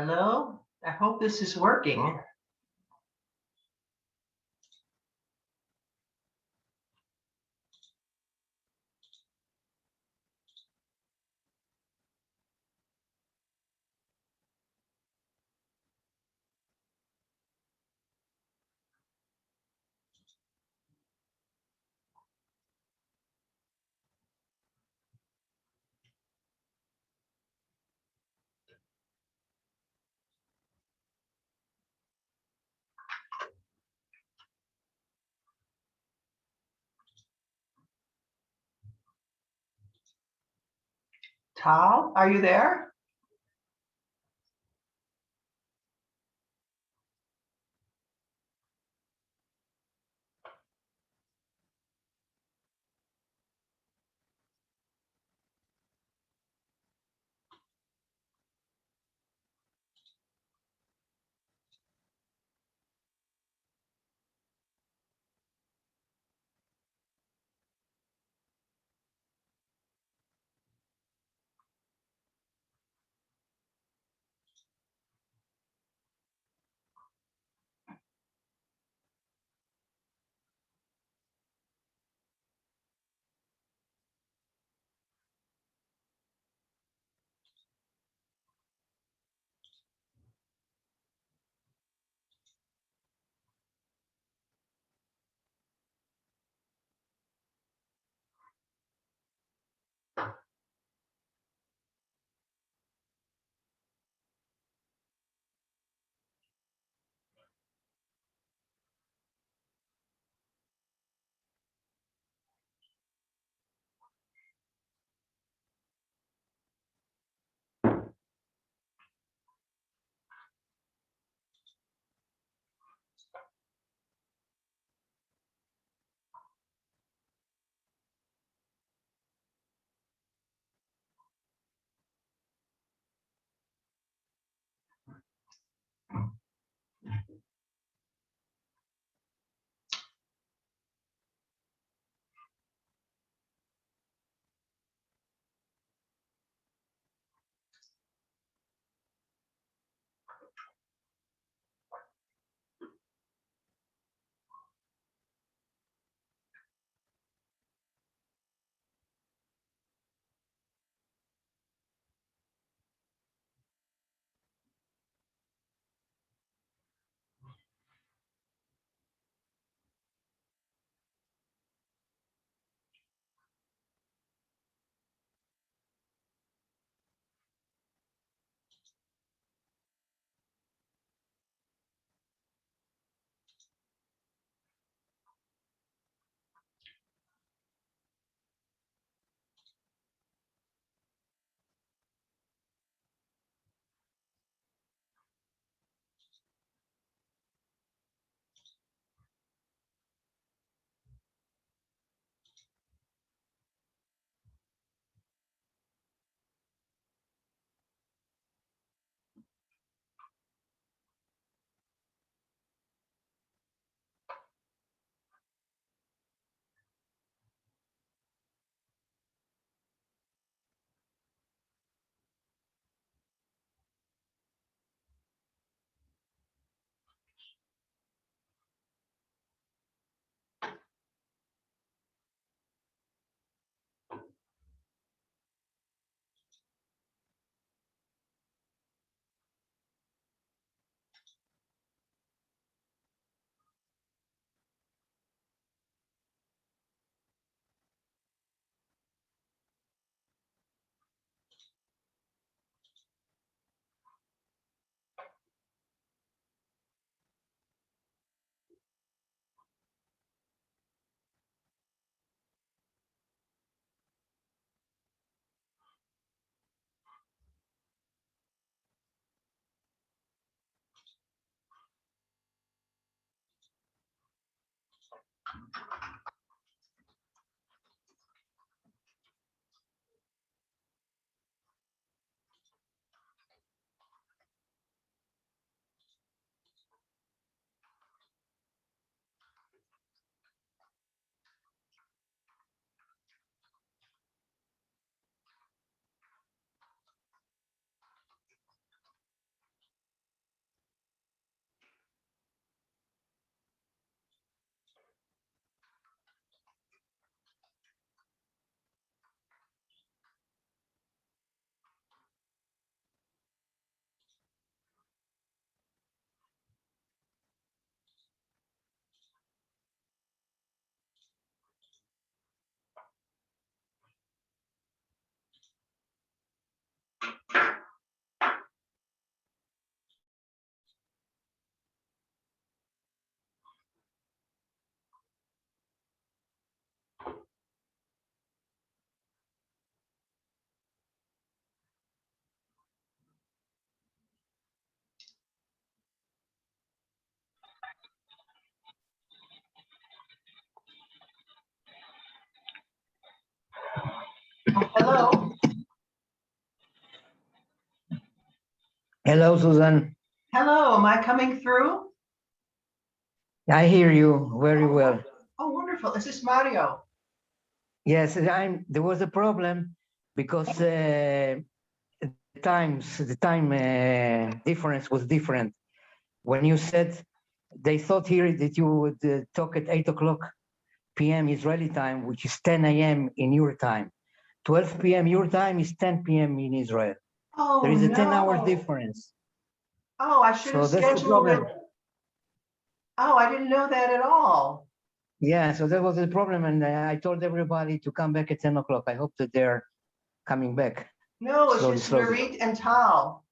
Hello, I hope this is working. Tal, are you there? Hello, Susan. Hello, am I coming through? I hear you very well. Oh, wonderful. Is this Mario? Yes, there was a problem because the time difference was different. When you said, they thought here that you would talk at 8 o'clock p.m. Israeli time, which is 10 a.m. in your time. 12 p.m. your time is 10 p.m. in Israel. Oh, There is a no. 10-hour difference. Oh, I should have So that's the scheduled it. problem. Oh, I didn't know that at all. Yeah, so that was the problem, and I told everybody to come back at 10 o'clock. I hope that they're coming back. No, it's Slowly, just slowly. Nurit and Tal.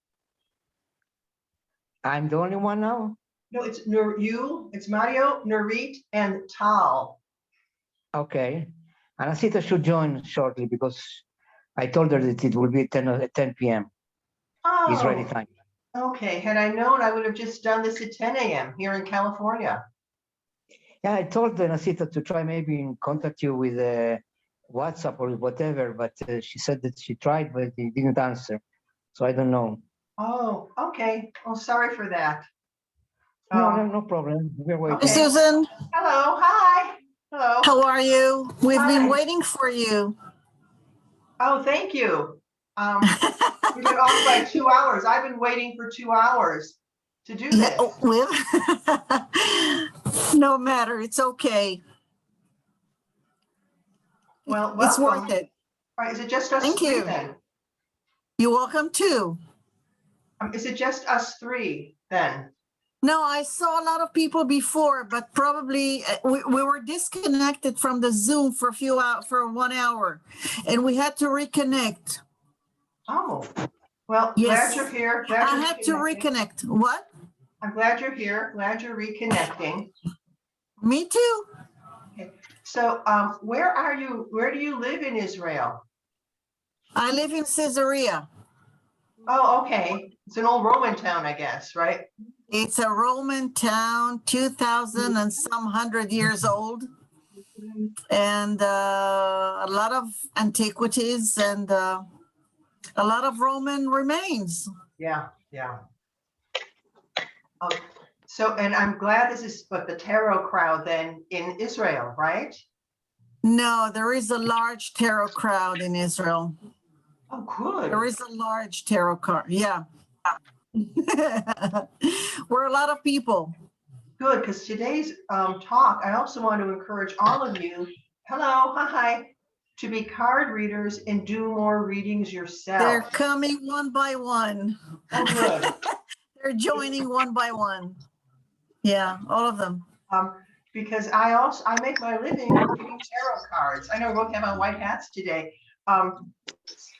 I'm the only one now? No, it's it's Mario, Nurit, and Tal. Okay. Anasita should join shortly because I told her that it will be at 10 p.m. Israeli Oh, time. okay. Had I known, I would have just done this at 10 a.m. here in California. Yeah, I told Anasita to try maybe and contact you with WhatsApp or whatever, but she said that she tried, but he didn't answer. So I don't know. Oh, okay. Well, sorry for that. No problem. We're waiting. Okay. Hey, Susan, Hello, hi. Hello. how are you? We've Hi. been waiting for you. Oh, thank you. We've been off by 2 hours. I've been waiting for 2 hours to do this. No matter, it's okay. Well, It's welcome. worth it. All right, is it just us Thank three you. then? You're welcome too. Is it just us three then? No, I saw a lot of people before, but probably we were disconnected from the Zoom for 1 hour, and we had to reconnect. Oh, well, Yes. glad you're here. I had to reconnect. What? I'm glad you're here. Glad you're reconnecting. Me too. Okay. So where are you? Where do you live in Israel? I live in Caesarea. Oh, okay. It's an old Roman town, I guess, right? It's a Roman town, 2,000 and some 100 years old, and a lot of antiquities and a lot of Roman remains. Yeah. So, and I'm glad this is the tarot crowd then in Israel, right? No, there is a large tarot crowd in Israel. Oh, good. There is a large tarot crowd. Yeah. We're a lot of people. Good, because today's talk, I also want to encourage all of you, hello, hi, to be card readers and do more readings yourself. They're coming one by one. Oh, good. They're joining one by one. Yeah, all of them. Because I make my living reading tarot cards. I know we both have on white hats today.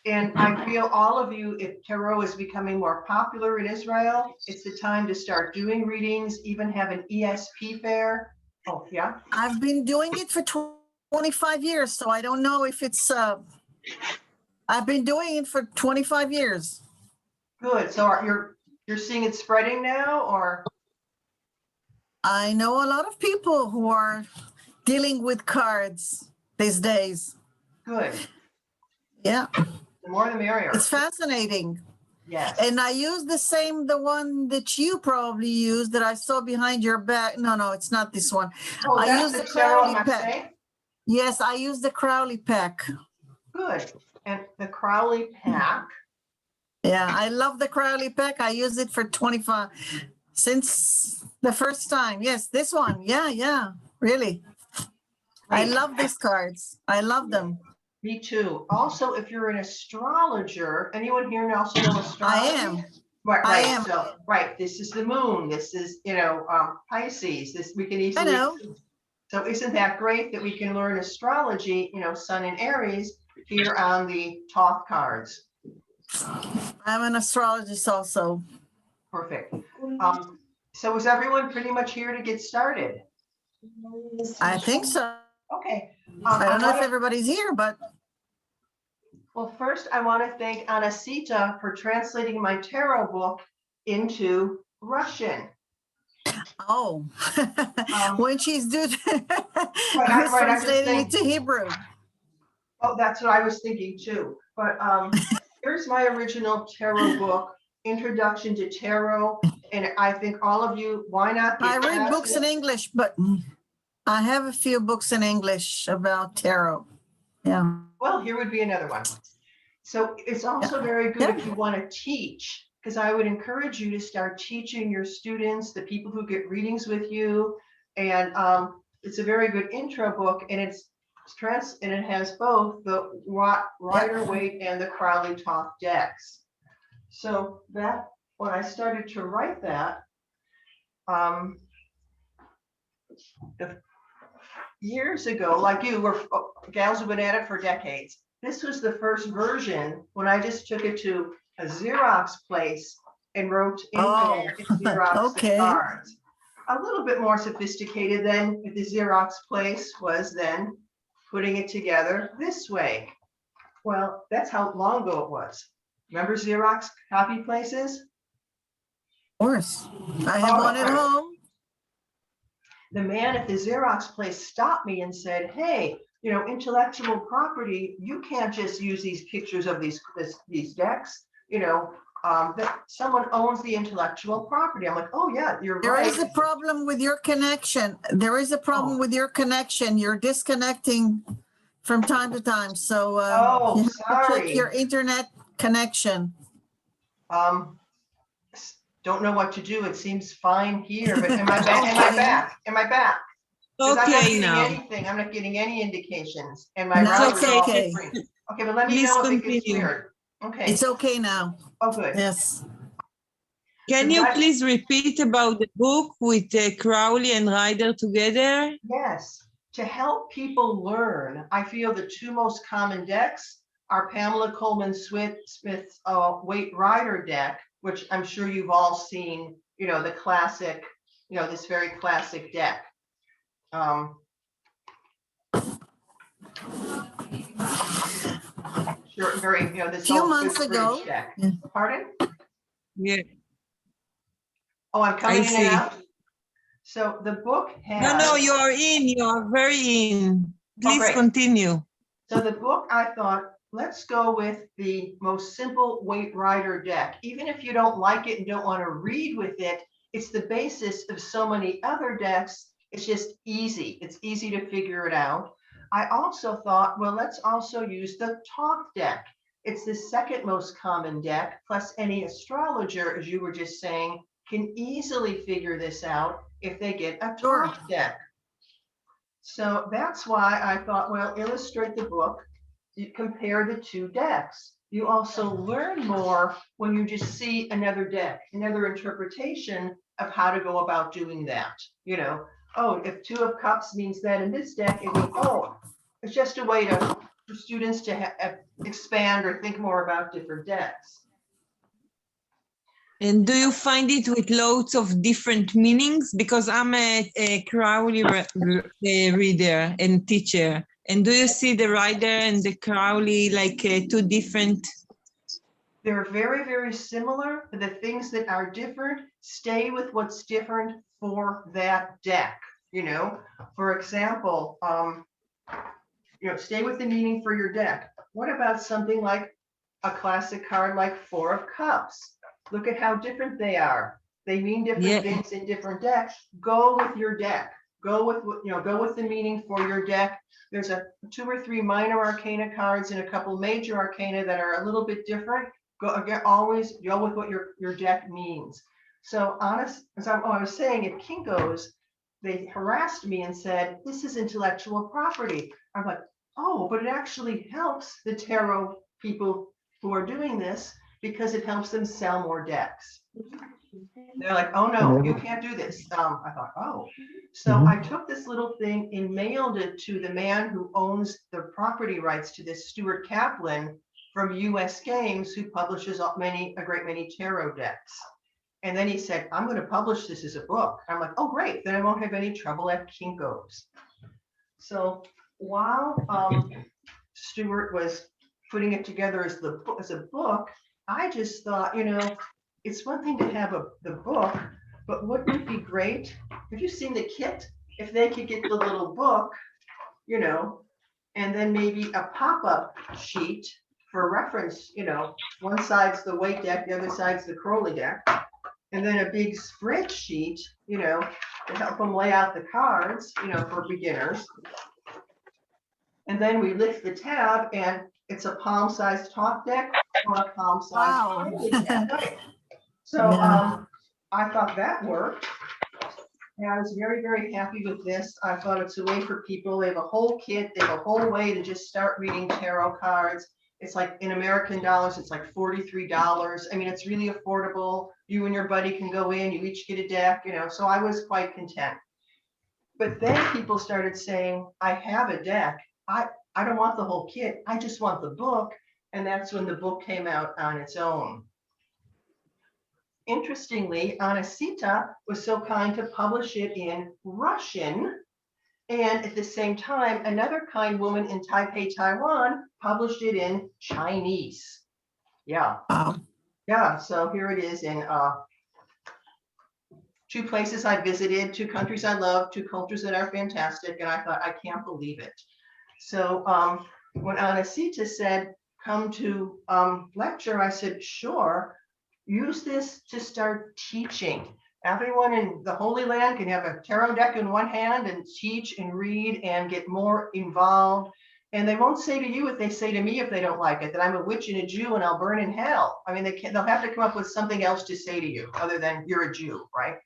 And I feel all of you, if tarot is becoming more popular in Israel, it's the time to start doing readings, even have an ESP fair. Oh, yeah. I've been doing it for 25 years, so I don't know if it's, I've been doing it for 25 years. Good. So you're seeing it spreading now, or? I know a lot of people who are dealing with cards these days. Good. Yeah. The more the merrier. It's fascinating. Yes. And I use the one that you probably used that I saw behind your back. No, it's not this one. Oh, I that's use the the tarot Crowley Marseille? pack. Yes, I use the Crowley pack. Good. And the Crowley pack. Yeah, I love the Crowley pack. I use it for 25 since the first time. Yes, this one. Yeah, really. I love these cards. I love them. Me too. Also, if you're an astrologer, anyone here also know astrology? I am. Right. I am. So, right. This is the moon. This is, Pisces. This we can easily. I know. So isn't that great that we can learn astrology, Sun in Aries here on the Thoth cards? I'm an astrologist also. Perfect. So is everyone pretty much here to get started? I think so. Okay. I don't know if everybody's here, but. Well, first I want to thank Anasita for translating my tarot book into Russian. Oh, when she's doing right, translating it to Hebrew. Oh, that's what I was thinking too. But here's my original tarot book introduction to tarot. And I think all of you, why not? I get read books in classes? English, but I have a few books in English about tarot. Yeah. Well, here would be another one. So it's also very good if you want to teach, because I would encourage you to start teaching your students, the people who get readings with you. And it's a very good intro book, and it has both the Rider-Waite and the Crowley-Toth decks. So that, when I started to write that, years ago, like you were, gals have been at it for decades. This was the first version when I just took it to a Xerox place and wrote in there in Xerox the cards. A little bit more sophisticated than the Xerox place was then putting it together this way. Well, that's how long ago it was. Remember Xerox copy places? Of course. I have one at home. The man at the Xerox place stopped me and said, hey, you know, intellectual property, you can't just use these pictures of these decks, you know, that someone owns the intellectual property. I'm like, oh yeah, you're right. There is a problem with your connection. There is a problem with your connection. You're disconnecting from time to time. So you have to check your internet connection. Don't know what to do. It seems fine here, but am I back? Am I back? Am I back? Okay, now. I'm not getting any indications. And my No, router's all different. Okay, but let me know if it gets weird. Okay. It's okay now. Oh, good. Yes. Can you please repeat about the book with Crowley and Rider together? Yes. To help people learn, I feel the two most common decks are Pamela Coleman Smith's Waite Rider deck, which I'm sure you've all seen, you know, the classic, you know, this very classic deck. Sure, very, you know, this Few old months ago. deck. Yeah. Pardon? Yeah. Oh, I'm coming I in see. and out. So the book has. No, you are in. You are very in. Please great. continue. So the book, I thought, let's go with the most simple Waite Rider deck. Even if you don't like it and don't want to read with it, it's the basis of so many other decks. It's just easy. It's easy to figure it out. I also thought, well, let's also use the Toth deck. It's the second most common deck, plus any astrologer, as you were just saying, can easily figure this out if they get a Toth deck. So that's why I thought, well, illustrate the book. You compare the two decks. You also learn more when you just see another deck, another interpretation of how to go about doing that. You know, oh, if Two of Cups means that in this deck, it means, oh, it's just a way for students to expand or think more about different decks. And do you find it with loads of different meanings? Because I'm a Crowley reader and teacher. And do you see the Rider and the Crowley like two different? They're very, very similar. The things that are different, stay with what's different for that deck. You know, for example, you know, stay with the meaning for your deck. What about something like a classic card like Four of Cups? Look at how different they are. They mean different things in different decks. Go with your deck. Go with what, you know, go with the meaning for your deck. There's 2 or 3 minor arcana cards and a couple major arcana that are a little bit different. Go again, always go with what your deck means. So honest, as I was saying, at Kinko's, they harassed me and said, this is intellectual property. I'm like, oh, but it actually helps the tarot people who are doing this because it helps them sell more decks. They're like, oh no, you can't do this. I thought, oh. So I took this little thing and mailed it to the man who owns the property rights to this, Stuart Kaplan from US Games, who publishes a great many tarot decks. And then he said, I'm going to publish this as a book. I'm like, oh great, then I won't have any trouble at Kinko's. So while Stuart was putting it together as a book, I just thought, you know, it's one thing to have the book, but wouldn't it be great? Have you seen the kit? If they could get the little book, you know, and then maybe a pop-up sheet for reference, one side's the weight deck, the other side's the Crowley deck. And then a big spreadsheet, to help them lay out the cards, for beginners. And then we lift the tab and it's a palm-sized top deck or a palm-sized Wow. Crowley deck. Right. So Yeah. I thought that worked. And I was very, very happy with this. I thought it's a way for people. They have a whole kit. They have a whole way to just start reading tarot cards. It's like in American dollars, it's like $43. I mean, it's really affordable. You and your buddy can go in, you each get a deck, so I was quite content. But then people started saying, I have a deck. I don't want the whole kit. I just want the book. And that's when the book came out on its own. Interestingly, Anasita was so kind to publish it in Russian. And at the same time, another kind woman in Taipei, Taiwan, published it in Chinese. Yeah. Wow. Yeah. So here it is in 2 places I visited, 2 countries I love, 2 cultures that are fantastic. And I thought, I can't believe it. So when Anasita said, come to lecture, I said, sure. Use this to start teaching. Everyone in the Holy Land can have a tarot deck in one hand and teach and read and get more involved. And they won't say to you what they say to me if they don't like it, that I'm a witch and a Jew and I'll burn in hell. I mean, they'll have to come up with something else to say to you other than you're a Jew, right?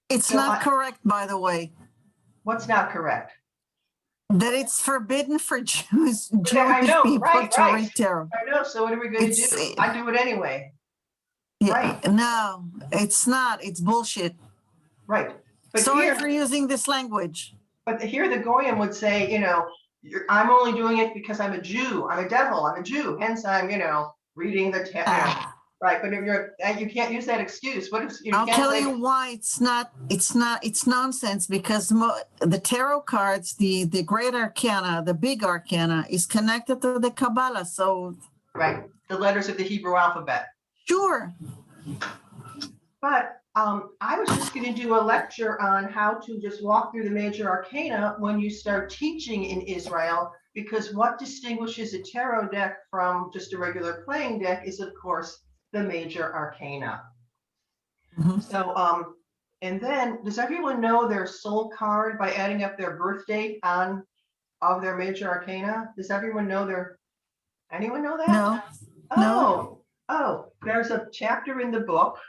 It's So not correct, by the way, What's not correct? that it's forbidden for Jewish I know, people right, to right. read tarot. I know, so what are we going to It's- do? I do it anyway. Yeah, Right. no, it's not. It's bullshit. Right. But Sorry here, for using this language. here the Goyim would say, I'm only doing it because I'm a Jew. I'm a devil. I'm a Jew. Hence, I'm, reading the tarot. Right. But if you can't use that excuse. What if you I'll can't tell say, you why it's nonsense, because the tarot cards, the great arcana, the big arcana is connected to the Kabbalah. So right, the letters of the Hebrew alphabet. sure. But I was just going to do a lecture on how to just walk through the major arcana when you start teaching in Israel, because what distinguishes a tarot deck from just a regular playing deck is, of course, the major arcana. Mhm. So, and then does everyone know their soul card by adding up their birth date of their major arcana? Does everyone know anyone know that? No. Oh, there's a chapter in the book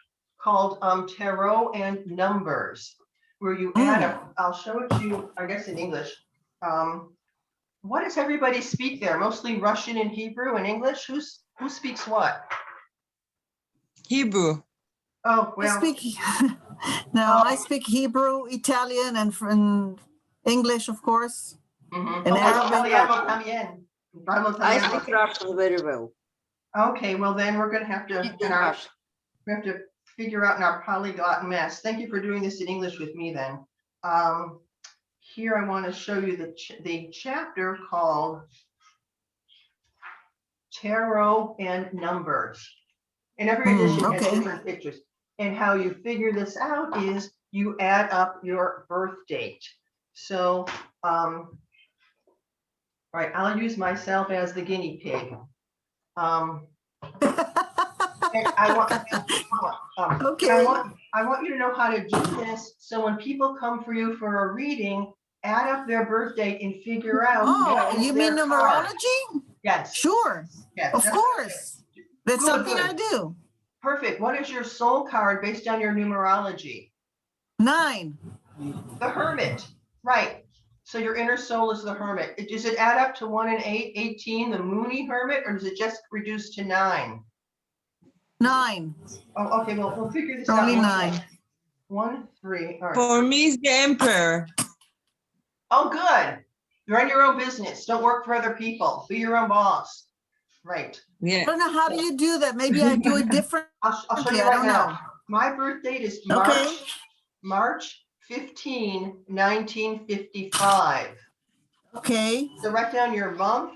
called Tarot and Numbers, where you add up. I'll show it to you, I guess, in English. What does everybody speak there? Mostly Russian and Hebrew and English? Who speaks what? Hebrew. Oh, well. I speak Hebrew, Italian, and English, of course. Mhm. And Okay, Arabic. Italiano también. I speak Russian very well. Okay, well then we're gonna have to, In Russian. we have to figure out in our polyglot mess. Thank you for doing this in English with me then. Here I want to show you the chapter called Tarot and Numbers. And every edition has okay. different pictures. And how you figure this out is you add up your birth date. So, right, I'll use myself as the guinea pig. And Okay. I want you to know how to do this. So when people come for you for a reading, add up their birth date and figure out. what is You mean their card. numerology? Yes. Sure, Yes, of that's course. That's Good, something good. I do. perfect. What is your soul card based on your numerology? 9. The Hermit, right. So your inner soul is the Hermit. Does it add up to 1 and 8, 18, the Moony Hermit, or does it just reduce to 9? 9. Oh, okay, well, we'll figure this Only out. 9. 1, 3, all right. For me, it's the emperor. Oh, good. Run your own business. Don't work for other people. Be your own boss. Right. I Yeah. don't know, how do you do that? Maybe I do it different. I'll show Okay, you I right don't now. know. My birth date is Okay. March 15, 1955. Okay, So write down your month,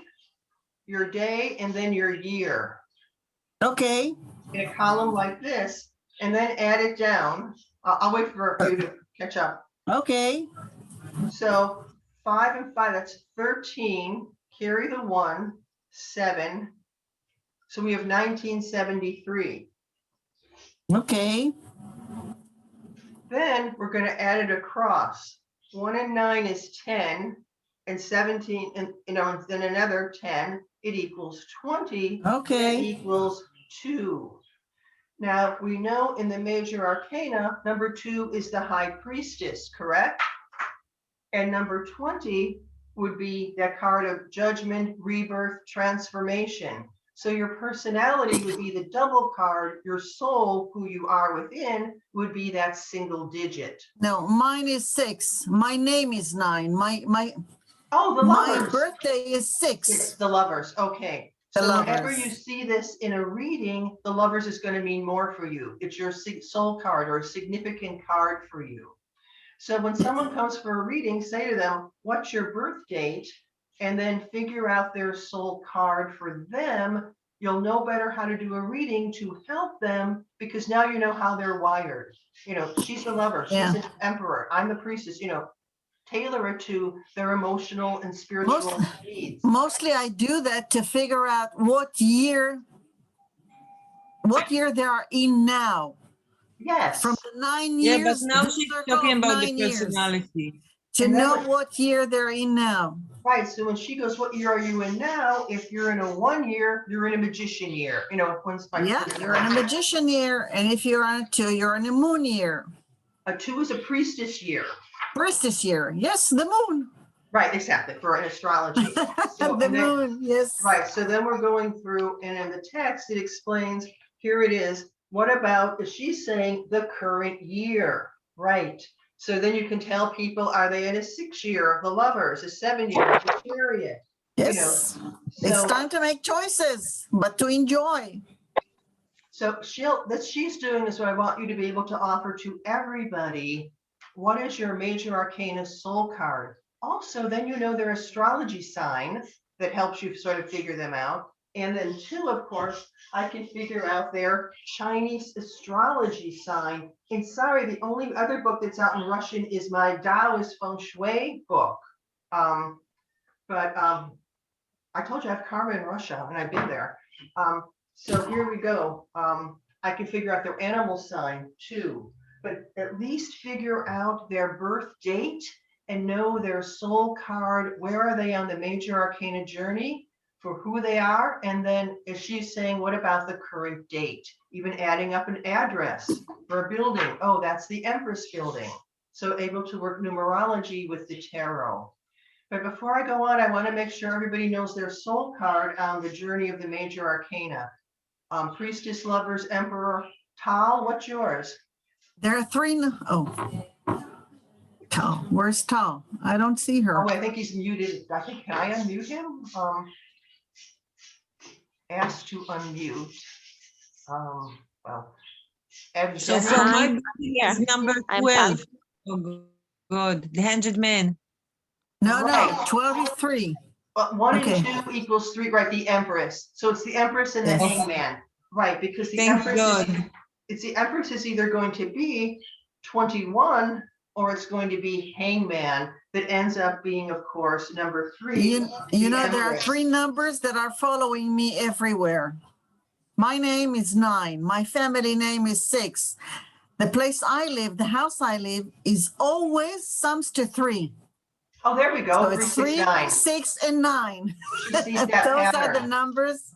your day, and then your year okay. in a column like this, and then add it down. I'll wait for you to catch up. Okay, So 5 and 5, that's 13. Carry the 1. 7. So we have 1973. Okay. Then we're going to add it across. 1 and 9 is 10, and 17, and then another 10. It equals 20. Okay. That equals 2. Now we know in the major arcana, number 2 is the high priestess, correct? And number 20 would be that card of judgment, rebirth, transformation. So your personality would be the double card. Your soul, who you are within, would be that single digit. No, mine is 6. My name is 9. Oh, the My lovers. birthday is 6. It's the lovers. Okay. The So whenever lovers. you see this in a reading, the lovers is going to mean more for you. It's your soul card or a significant card for you. So when someone comes for a reading, say to them, what's your birth date? And then figure out their soul card for them. You'll know better how to do a reading to help them because now you know how they're wired. She's the lover, she's Yeah. an emperor, I'm the priestess, tailor it to their emotional and spiritual needs. Mostly I do that to figure out what year they are in now. Yes. From the 9 Yeah, years. but now the she's circle talking of about the 9 years, personality. to And then know when- what year they're in now. Right. So when she goes, what year are you in now? If you're in a 1 year, you're in a magician year. One's by Yeah, you're in a magician year. And if you're on a 2, you're in a moon year. A 2 is a priestess year. Priestess year. Yes, the moon. Right, exactly, for an astrology. So, The and then- moon, yes. Right, so then we're going through, and in the text, it explains, here it is. What about, is she saying the current year? Right. So then you can tell people, are they in a 6 year, the lovers, a 7 year, the chariot? Yes. It's So, time to make choices, but to enjoy. so she's doing is what I want you to be able to offer to everybody. What is your major arcana soul card? Also, then you know their astrology sign that helps you sort of figure them out. And then 2, of course, I can figure out their Chinese astrology sign. And sorry, the only other book that's out in Russian is my Taoist Feng Shui book. But I told you I have karma in Russia and I've been there. So here we go. I can figure out their animal sign too, but at least figure out their birth date and know their soul card. Where are they on the major arcana journey for who they are? And then if she's saying, what about the current date? Even adding up an address for a building. Oh, that's the Empress building. So able to work numerology with the tarot. But before I go on, I want to make sure everybody knows their soul card on the journey of the major arcana. Priestess, lovers, emperor. Tal, what's yours? There are 3. Tal. Where's Tal? I don't see her. Oh, I think he's muted. Can I unmute him? Ask to unmute. Well. So for my birthday is number I'm 12. Oh, God, the 100 men. No, Right. 12 is 3. But 1 Okay. and 2 equals 3, right? The Empress. So it's the Empress and the Yes. Hangman, right? Because the Thank Empress God. the Empress is either going to be 21 or it's going to be Hangman that ends up being, of course, number 3. You know, there are Empress. 3 numbers that are following me everywhere. My name is 9. My family name is 6. The place I live, the house I live, is always sums to 3. Oh, there we go. So it's 3, 369. 6, and 9. She sees Those that are the pattern. numbers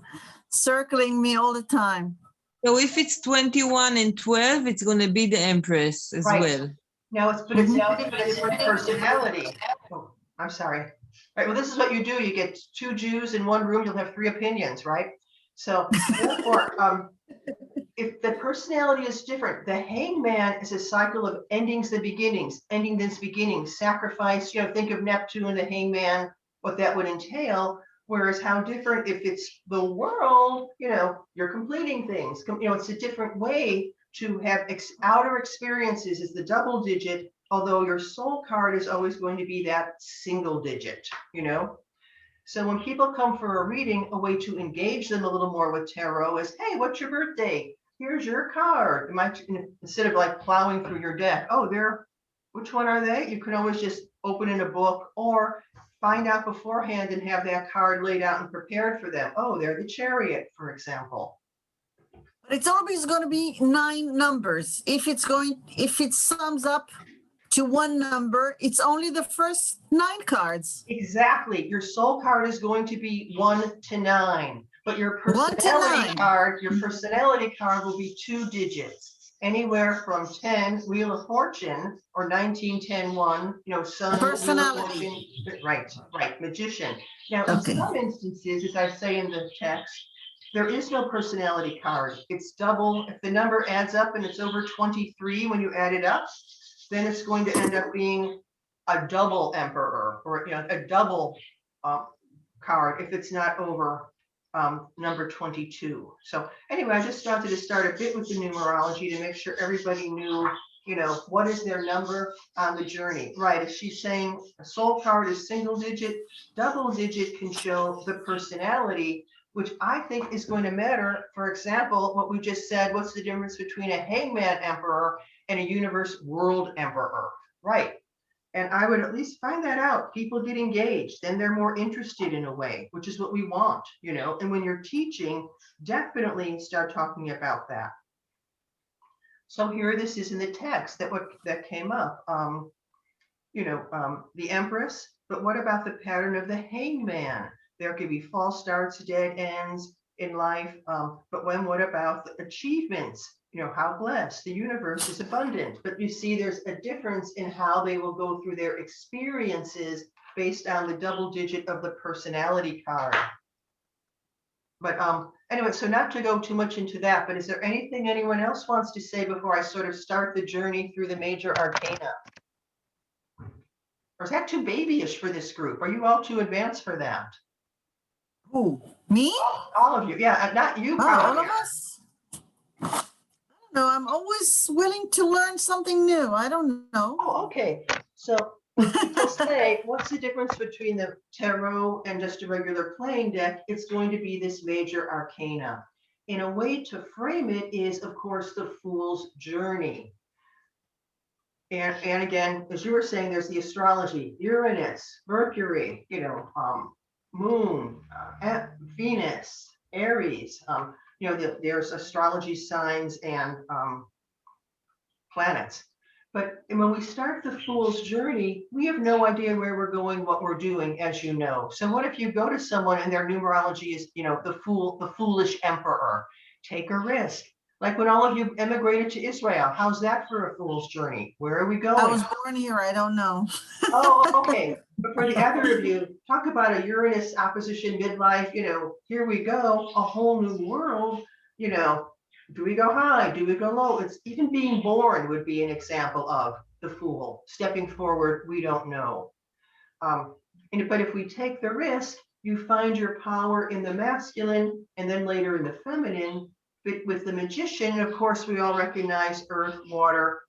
circling me all the time. So if it's 21 and 12, it's going to be the Empress as Right. well. Now it's a different personality. Oh, I'm sorry. Right. Well, this is what you do. You get 2 Jews in one room. You'll have 3 opinions, right? So therefore, if the personality is different, the Hangman is a cycle of endings and beginnings, ending this beginning, sacrifice. Think of Neptune and the Hangman, what that would entail. Whereas how different if it's the world, you're completing things. It's a different way to have outer experiences is the double digit, although your soul card is always going to be that single digit, So when people come for a reading, a way to engage them a little more with tarot is, hey, what's your birthday? Here's your card. Instead of like plowing through your deck, which one are they? You can always just open in a book or find out beforehand and have that card laid out and prepared for them. Oh, they're the Chariot, for example. But it's always going to be 9 numbers. If it sums up to one number, it's only the first 9 cards. Exactly. Your soul card is going to be 1 to 9, but your 1 to personality 9. card, will be 2 digits, anywhere from 10, Wheel of Fortune, or 19, 10, 1, Sun, Personality. Wheel of Fortune. Right, Magician. Now, Okay. in some instances, as I say in the text, there is no personality card. It's double. If the number adds up and it's over 23 when you add it up, then it's going to end up being a double emperor, or a double card if it's not over number 22. So anyway, I just wanted to start a bit with the numerology to make sure everybody knew, what is their number on the journey. Right, if she's saying a soul card is single digit, double digit can show the personality, which I think is going to matter. For example, what we just said, what's the difference between a hangman emperor and a universe world emperor? Right. And I would at least find that out. People get engaged, then they're more interested in a way, which is what we want, and when you're teaching, definitely start talking about that. So here this is in the text that came up, the Empress, but what about the pattern of the hangman? There could be false starts, dead ends in life, but what about the achievements? How blessed, the universe is abundant, but you see there's a difference in how they will go through their experiences based on the double digit of the personality card. But anyway, so not to go too much into that, but is there anything anyone else wants to say before I sort of start the journey through the major arcana? Or is that too babyish for this group? Are you all too advanced for that? Who? Me? All of you, yeah, not you. Oh, all of us? I don't know. I'm always willing to learn something new. I don't know. Oh, okay. So when people say, what's the difference between the tarot and just a regular playing deck? It's going to be this major arcana. In a way to frame it is, of course, the Fool's Journey. And again, as you were saying, there's the astrology, Uranus, Mercury, Moon, Venus, Aries, there's astrology signs and planets. But when we start the Fool's Journey, we have no idea where we're going, what we're doing, as you know. So what if you go to someone and their numerology is, the foolish emperor? Take a risk. Like when all of you emigrated to Israel, how's that for a Fool's Journey? Where are we going? I was born here. I don't know. Oh, okay. But for the other of you, talk about a Uranus opposition midlife, here we go, a whole new world, do we go high? Do we go low? It's even being born would be an example of the Fool. Stepping forward, we don't know. But if we take the risk, you find your power in the masculine and then later in the feminine. But with the Magician, of course, we all recognize earth, water,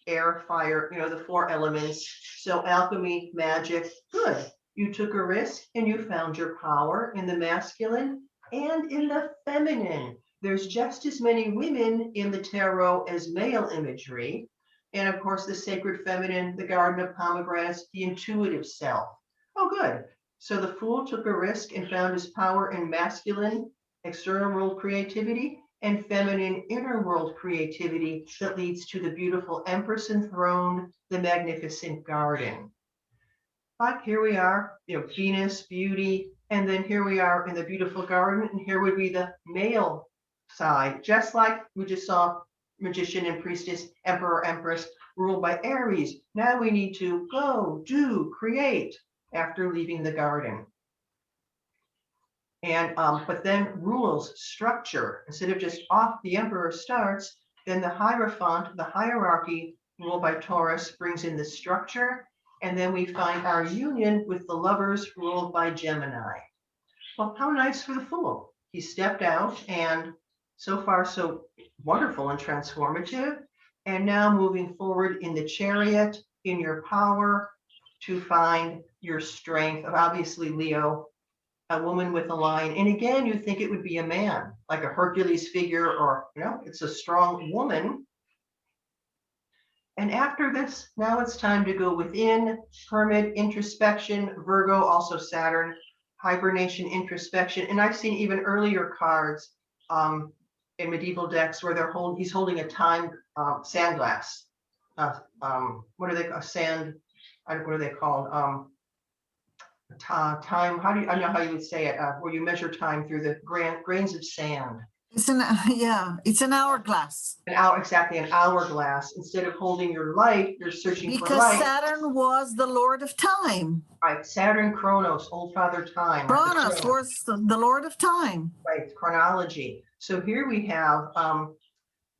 air, fire, the 4 elements. So alchemy, magic, good. You took a risk and you found your power in the masculine and in the feminine. There's just as many women in the tarot as male imagery. And of course, the sacred feminine, the garden of pomegranates, the intuitive self. Oh, good. So the Fool took a risk and found his power in masculine, external world creativity, and feminine inner world creativity that leads to the beautiful Empress enthroned, the magnificent garden. But here we are, Venus, beauty, and then here we are in the beautiful garden, and here would be the male side, just like we just saw Magician and Priestess, Emperor, Empress, ruled by Aries. Now we need to go, do, create after leaving the garden. And but then rules, structure, instead of just off the Emperor starts, then the Hierophant, the hierarchy ruled by Taurus, brings in the structure, and then we find our union with the Lovers ruled by Gemini. Well, how nice for the Fool. He stepped out, and so far so wonderful and transformative, and now moving forward in the Chariot, in your power to find your strength of, obviously, Leo, a woman with a lion. And again, you think it would be a man, like a Hercules figure, or, it's a strong woman. And after this, now it's time to go within, hermit, introspection, Virgo, also Saturn, hibernation, introspection. And I've seen even earlier cards in medieval decks where he's holding a time sand glass. What are they? A sand? What are they called? Time. I don't know how you would say it. Where you measure time through the grains of sand. It's an hourglass. Exactly, an hourglass. Instead of holding your light, you're searching for light. Because Saturn was the Lord of Time. Right, Saturn, Chronos, Old Father Time. Chronos was the Lord of Time. Right, chronology. So here we have,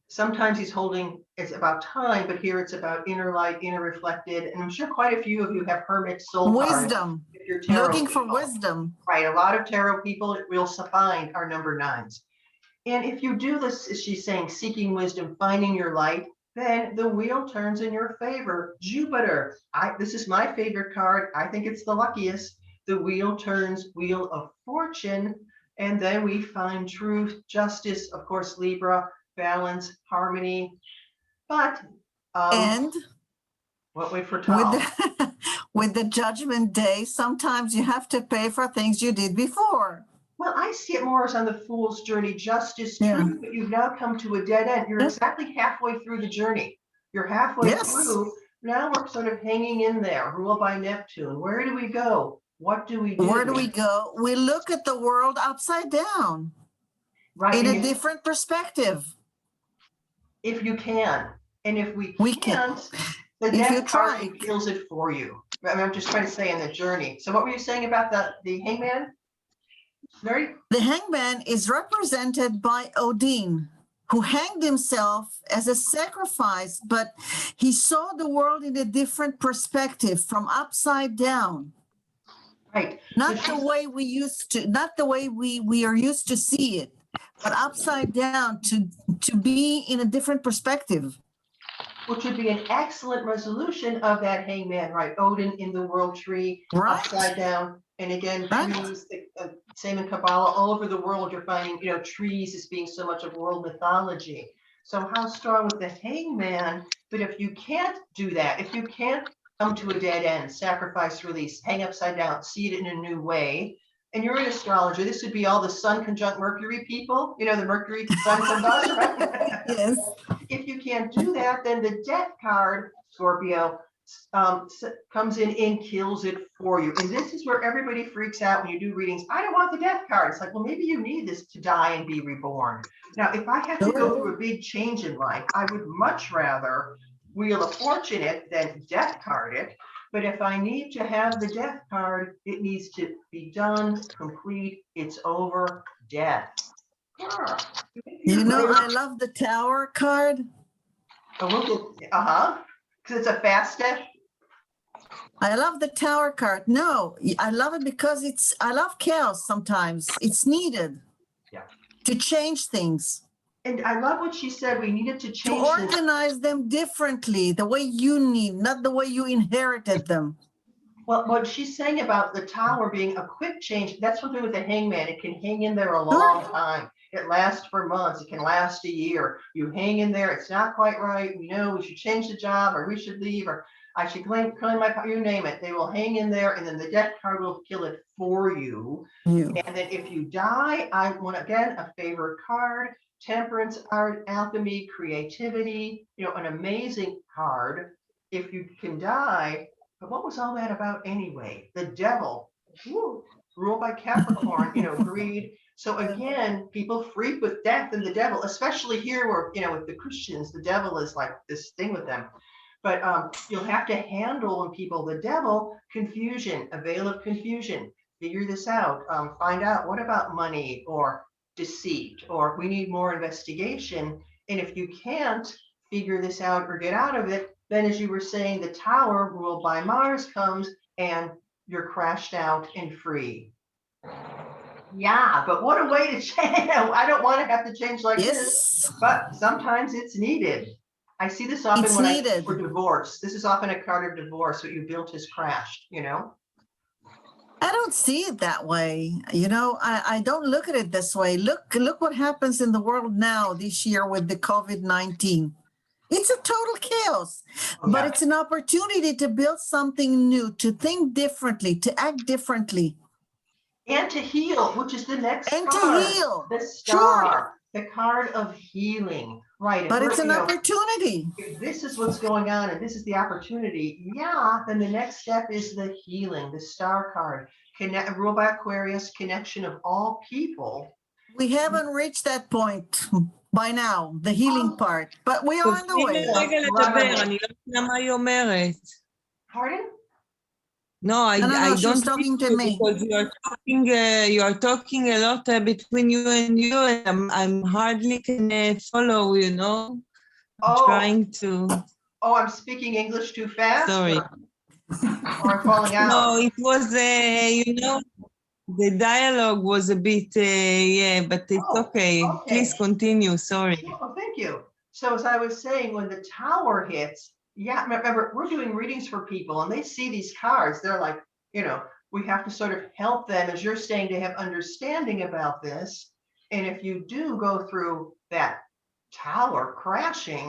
sometimes he's holding, it's about time, but here it's about inner light, inner reflected. And I'm sure quite a few of you have hermit soul Wisdom. If you're tarot Looking for people. wisdom. Right, a lot of tarot people will find are number 9s. And if you do this, as she's saying, seeking wisdom, finding your light, then the wheel turns in your favor. Jupiter, this is my favorite card. I think it's the luckiest. The wheel turns, wheel of fortune. And then we find truth, justice, of course, Libra, balance, harmony. But, And what way for Tom? with the judgment day, sometimes you have to pay for things you did before. Well, I see it more as on the fool's journey, justice, Yeah. truth, but you've now come to a dead end. You're exactly halfway through the journey. You're halfway Yes. through. Now we're sort of hanging in there, ruled by Neptune. Where do we go? What do we do? Where do we go? We look at the world upside down Right. in and a different perspective. if you can. And if we We can't, the If you death card try. kills it for you. I mean, I'm just trying to say in the journey. So what were you saying about the hangman? Very The hangman is represented by Odin, who hanged himself as a sacrifice, but he saw the world in a different perspective, from upside down. right. Not So the she's- way we used to, not the way we are used to see it, but upside down to be in a different perspective. which would be an excellent resolution of that hangman, right? Odin in the world tree, Right. upside down. And again, Right. trees, same in Kabbalah, all over the world, you're finding, trees as being so much of world mythology. So how strong with the hangman? But if you can't do that, if you can't come to a dead end, sacrifice, release, hang upside down, see it in a new way, and you're an astrologer, this would be all the sun conjunct Mercury people, the Mercury sun conjunct, right? Yes. If you can't do that, then the death card, Scorpio, comes in and kills it for you. And this is where everybody freaks out when you do readings. I don't want the death card. It's like, well, maybe you need this to die and be reborn. Now, if I have to go through a big change in life, I would much rather Wheel of Fortune it than death card it. But if I need to have the death card, it needs to be done, complete, it's over, death. I love the Tower card. Because it's a fast death. I love the Tower card. No, I love it because I love chaos sometimes. It's needed. Yeah. To change things. And I love what she said. We needed to To change this. organize them differently, the way you need, not the way you inherited them. Well, what she's saying about the tower being a quick change, that's what we do with the hangman. It can hang in there a long time. It lasts for months. It can last a year. You hang in there. It's not quite right. We know we should change the job, or we should leave, or I should claim my, you name it. They will hang in there, and then the death card will kill it for you. And then if you die, I want, again, a favorite card, temperance, art, alchemy, creativity, an amazing card. If you can die, but what was all that about anyway? The devil, ruled by Capricorn, greed. So again, people freak with death and the devil, especially here where, with the Christians, the devil is like this thing with them. But you'll have to handle when people, the devil, confusion, a veil of confusion, figure this out, find out what about money or deceit, or we need more investigation. And if you can't figure this out or get out of it, then as you were saying, the tower ruled by Mars comes and you're crashed out and free. Yeah, but what a way to change. I don't want to have to change like this, but sometimes it's needed. I see this often for divorce. This is often a card of divorce. What you built has crashed, I don't see it that way. I don't look at it this way. Look what happens in the world now this year with the COVID-19. It's a total chaos, Oh, but yeah. it's an opportunity to build something new, to think differently, to act differently, And to heal, which is the next and to card. heal. The Sure. star, the card of healing. Right. if But we're, it's an you know, opportunity. if this is what's going on and this is the opportunity, yeah, then the next step is the healing, the star card. Connect, rule by Aquarius, connection of all people. We haven't reached that point by now, the healing part, but we are on the תני way. לי רגע לדבר, אני לא מבינה מה היא אומרת. Pardon? No, I She don't was talking think to you me. because you are talking a lot between you and you, and I'm hardly can follow, you know. I'm Oh. trying to. Oh, I'm speaking English too fast? Sorry. Or I'm falling out? No, it was, you know, the dialogue was a bit, yeah, but it's Oh, okay. okay. Please continue. Sorry. Oh, thank you. So as I was saying, when the tower hits, yeah, remember, we're doing readings for people and they see these cards. They're like, you know, we have to sort of help them, as you're saying, to have understanding about this. And if you do go through that tower crashing,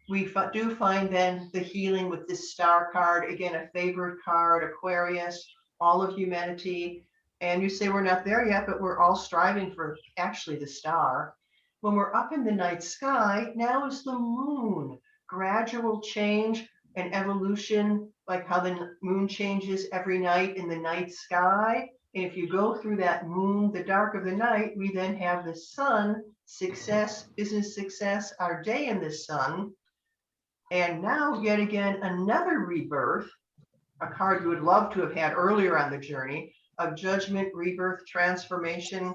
we do find then the healing with this star card, again, a favorite card, Aquarius, all of humanity. And you say we're not there yet, but we're all striving for actually the star. When we're up in the night sky, now is the moon. Gradual change and evolution, like how the moon changes every night in the night sky. And if you go through that moon, the dark of the night, we then have the sun, success, business success, our day in the sun. And now yet again, another rebirth, a card you would love to have had earlier on the journey, of judgment, rebirth, transformation.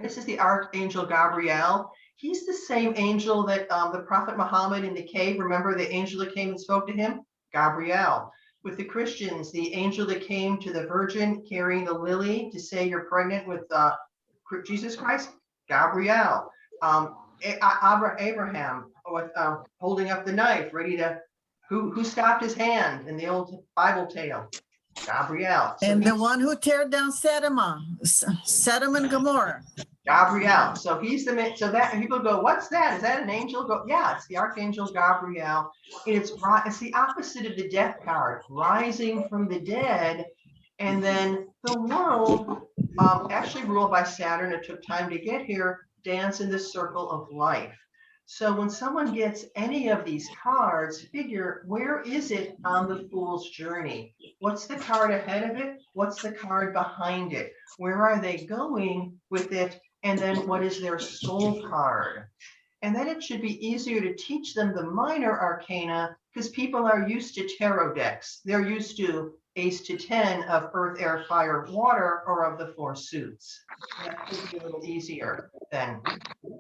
This is the Archangel Gabriel. He's the same angel that the Prophet Muhammad in the cave, remember the angel that came and spoke to him? Gabriel. With the Christians, the angel that came to the Virgin carrying the lily to say you're pregnant with Jesus Christ? Gabriel. Abraham with holding up the knife, ready to, who stopped his hand in the old Bible tale? Gabriel. So And the one who teared down Sodom and Gomorrah. Gabriel. So he's the man. So that, and people go, what's that? Is that an angel? Go, yeah, it's the Archangel Gabriel. And it's the opposite of the death card, rising from the dead. And then the world, actually ruled by Saturn, it took time to get here, dance in the circle of life. So when someone gets any of these cards, figure, where is it on the fool's journey? What's the card ahead of it? What's the card behind it? Where are they going with it? And then what is their soul card? And then it should be easier to teach them the minor arcana because people are used to tarot decks. They're used to ace to 10 of earth, air, fire, water, or of the four suits. That should be a little easier then.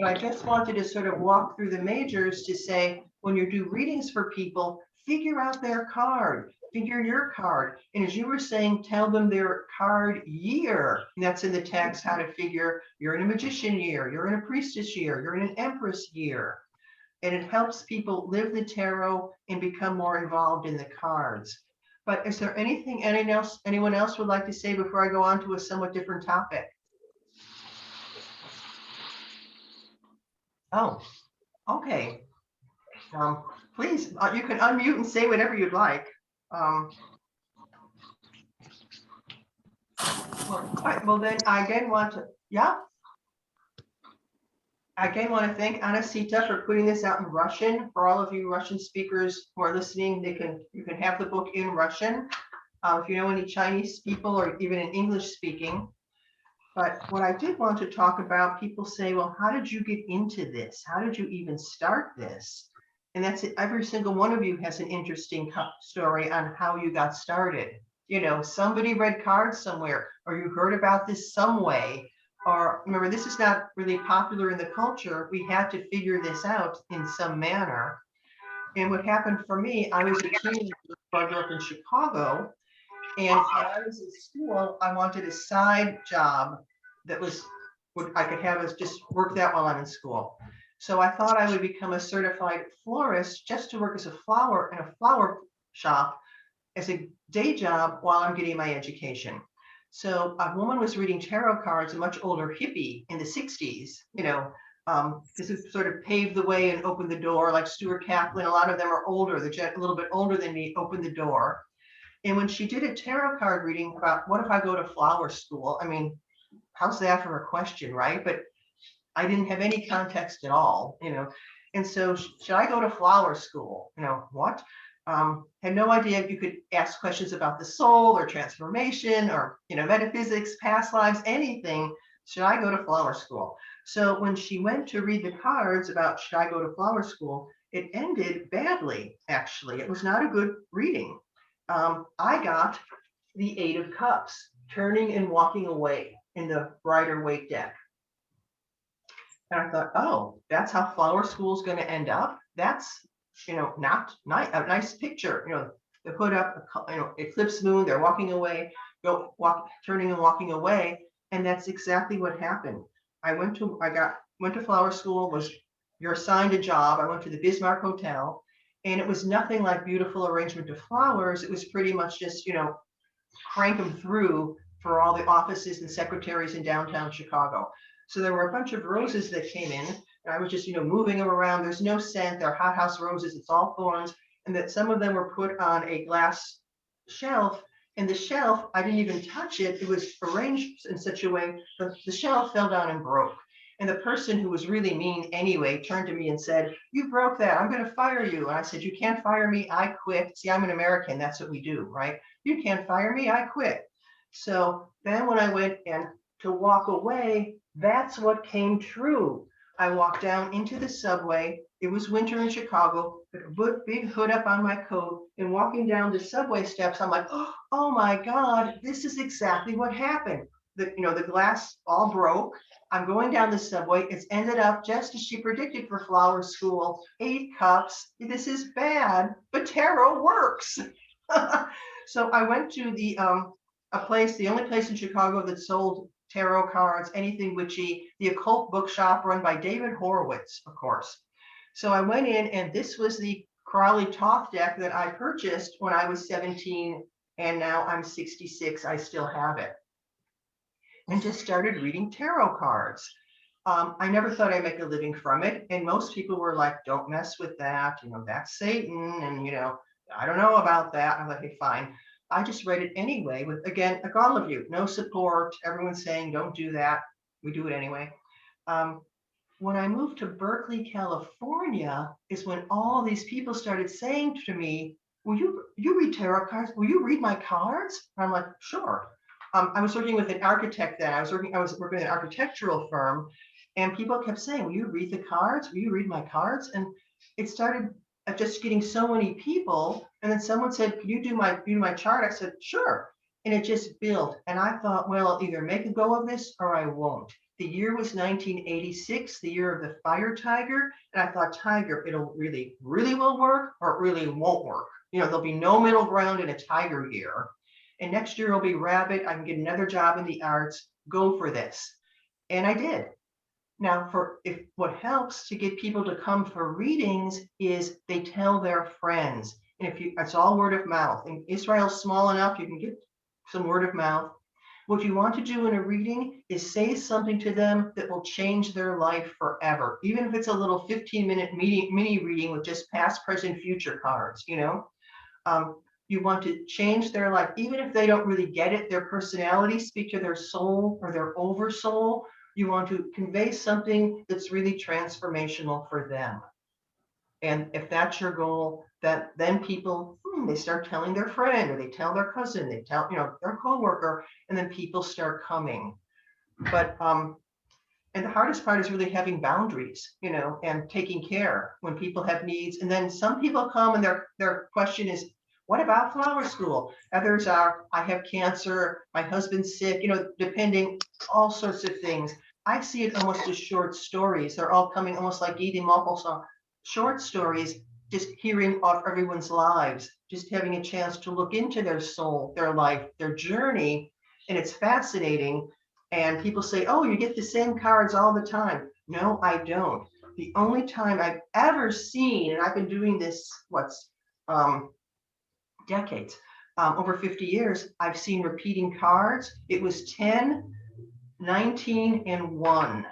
But I just wanted to sort of walk through the majors to say, when you do readings for people, figure out their card, figure your card. And as you were saying, tell them their card year. And that's in the text, how to figure you're in a magician year, you're in a priestess year, you're in an empress year. And it helps people live the tarot and become more involved in the cards. But is there anything anyone else would like to say before I go on to a somewhat different topic? Oh, okay. Please, you can unmute and say whatever you'd like. Well, then I again want to, yeah. I again want to thank Anasita for putting this out in Russian. For all of you Russian speakers who are listening, you can have the book in Russian. If you know any Chinese people or even in English speaking. But what I did want to talk about, people say, well, how did you get into this? How did you even start this? And that's it. Every single one of you has an interesting story on how you got started. You know, somebody read cards somewhere, or you heard about this some way. Or remember, this is not really popular in the culture. We had to figure this out in some manner. And what happened for me, I was a teenager, I grew up in Chicago. And when I was in school, I wanted a side job that was what I could have as just work that while I'm in school. So I thought I would become a certified florist just to work as a flower in a flower shop as a day job while I'm getting my education. So a woman was reading tarot cards, a much older hippie in the 60s, you know, This has sort of paved the way and opened the door, like Stuart Kaplan. A lot of them are older, they're a little bit older than me, opened the door. And when she did a tarot card reading about what if I go to flower school? I mean, how's that for a question, right? But I didn't have any context at all, you know. And so should I go to flower school? You know, what? Had no idea if you could ask questions about the soul or transformation or, you know, metaphysics, past lives, anything. Should I go to flower school? So when she went to read the cards about should I go to flower school, it ended badly, actually. It was not a good reading. I got the 8 of Cups, turning and walking away in the Rider Waite deck. And I thought, oh, that's how flower school is going to end up. That's, you know, not a nice picture. You know, the hood up, you know, eclipse moon, they're walking away, turning and walking away. And that's exactly what happened. I went to flower school, you're assigned a job. I went to the Bismarck Hotel, and it was nothing like beautiful arrangement of flowers. It was pretty much just, you know, crank them through for all the offices and secretaries in downtown Chicago. So there were a bunch of roses that came in, and I was just, you know, moving them around. There's no scent. They're hothouse roses. It's all thorns. And that some of them were put on a glass shelf, and the shelf, I didn't even touch it. It was arranged in such a way that the shelf fell down and broke. And the person who was really mean anyway turned to me and said, "You broke that. I'm going to fire you." And I said, "You can't fire me. I quit." See, I'm an American. That's what we do, right? "You can't fire me. I quit." So then when I went and to walk away, that's what came true. I walked down into the subway. It was winter in Chicago, put a big hood up on my coat, and walking down the subway steps, I'm like, oh my God, this is exactly what happened. The glass all broke. I'm going down the subway. It's ended up just as she predicted for flower school, 8 cups. This is bad, but tarot works. So I went to the only place in Chicago that sold tarot cards, anything witchy, the occult bookshop run by David Horowitz, of course. So I went in, and this was the Crowley Toth deck that I purchased when I was 17, and now I'm 66. I still have it. And just started reading tarot cards. I never thought I'd make a living from it. And most people were like, "Don't mess with that. You know, that's Satan. And, you know, I don't know about that." I'm like, "Hey, fine." I just read it anyway with, again, like all of you, no support. Everyone's saying, "Don't do that." We do it anyway. When I moved to Berkeley, California, is when all these people started saying to me, "Will you read tarot cards? Will you read my cards?" And I'm like, "Sure." I was working with an architect then. I was working in an architectural firm, and people kept saying, "Will you read the cards? Will you read my cards?" And it started just getting so many people. And then someone said, "Can you do my chart?" I said, "Sure." And it just built. And I thought, well, I'll either make a go of this or I won't. The year was 1986, the year of the fire tiger. And I thought, tiger, it'll really, really will work, or it really won't work. You know, there'll be no middle ground in a tiger year. And next year will be rabbit. I can get another job in the arts. Go for this. And I did. Now, what helps to get people to come for readings is they tell their friends. And it's all word of mouth. And Israel's small enough, you can get some word of mouth. What you want to do in a reading is say something to them that will change their life forever. Even if it's a little 15-minute mini reading with just past, present, future cards, you know. You want to change their life, even if they don't really get it, their personality, speak to their soul or their oversoul. You want to convey something that's really transformational for them. And if that's your goal, then people, they start telling their friend, or they tell their cousin, they tell, you know, their coworker, and then people start coming. But, and the hardest part is really having boundaries, you know, and taking care when people have needs. And then some people come and their question is, "What about flower school?" Others are, "I have cancer, my husband's sick," you know, depending, all sorts of things. I see it almost as short stories. They're all coming almost like Edie Mopelson, short stories, just hearing off everyone's lives, just having a chance to look into their soul, their life, their journey. And it's fascinating. And people say, "Oh, you get the same cards all the time." No, I don't. The only time I've ever seen, and I've been doing this, decades, over 50 years, I've seen repeating cards. It was 10, 19, and 1.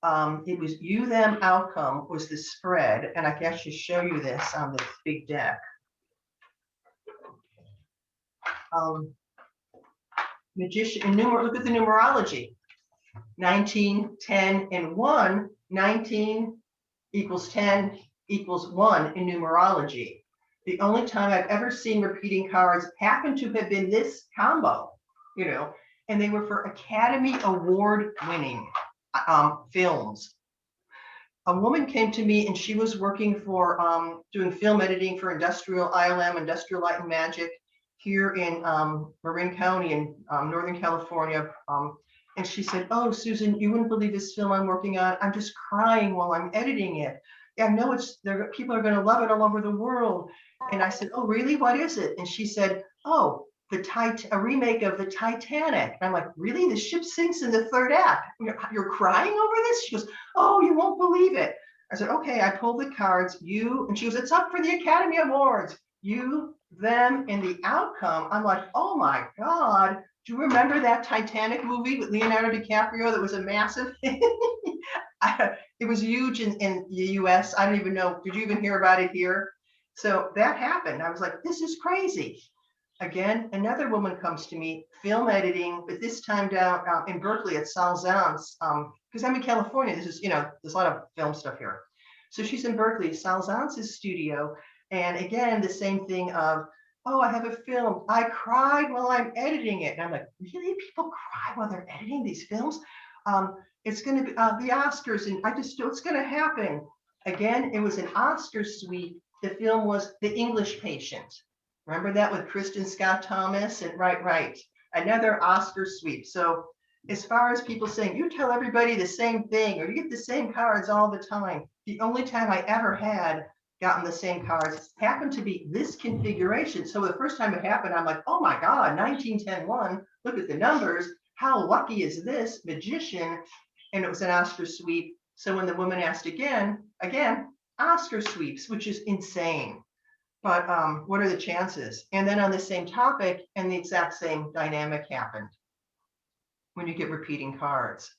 It was you, them, outcome was the spread. And I can actually show you this on this big deck. Magician and look at the numerology. 19, 10, and 1. 19 equals 10 equals 1 in numerology. The only time I've ever seen repeating cards happen to have been this combo, you know, and they were for Academy Award winning films. A woman came to me and she was working for doing film editing for Industrial ILM, Industrial Light and Magic, here in Marin County in Northern California. And she said, "Oh, Susan, you wouldn't believe this film I'm working on. I'm just crying while I'm editing it. I know people are going to love it all over the world." And I said, "Oh, really? What is it?" And she said, "Oh, a remake of the Titanic." And I'm like, "Really? The ship sinks in the third act. You're crying over this?" She goes, "Oh, you won't believe it." I said, "Okay." I pulled the cards, and she goes, "It's up for the Academy Awards. You, them, and the outcome." I'm like, "Oh my God. Do you remember that Titanic movie with Leonardo DiCaprio that was a massive thing?" It was huge in the US. I don't even know. Did you even hear about it here? So that happened. I was like, this is crazy. Again, another woman comes to me, film editing, but this time down in Berkeley at Salzan's, because I'm in California. This is, there's a lot of film stuff here. So she's in Berkeley, Salzan's studio. And again, the same thing of, "Oh, I have a film. I cried while I'm editing it." And I'm like, "Really? People cry while they're editing these films?" It's going to be the Oscars, and it's going to happen. Again, it was an Oscar suite. The film was The English Patient. Remember that with Kristen Scott Thomas? And right. Another Oscar sweep. So as far as people saying, you tell everybody the same thing, or you get the same cards all the time. The only time I ever had gotten the same cards happened to be this configuration. So the first time it happened, I'm like, "Oh my God, 1910-1, look at the numbers. How lucky is this magician?" And it was an Oscar sweep. So when the woman asked again, Oscar sweeps, which is insane. But what are the chances? And then on the same topic, and the exact same dynamic happened when you get repeating cards.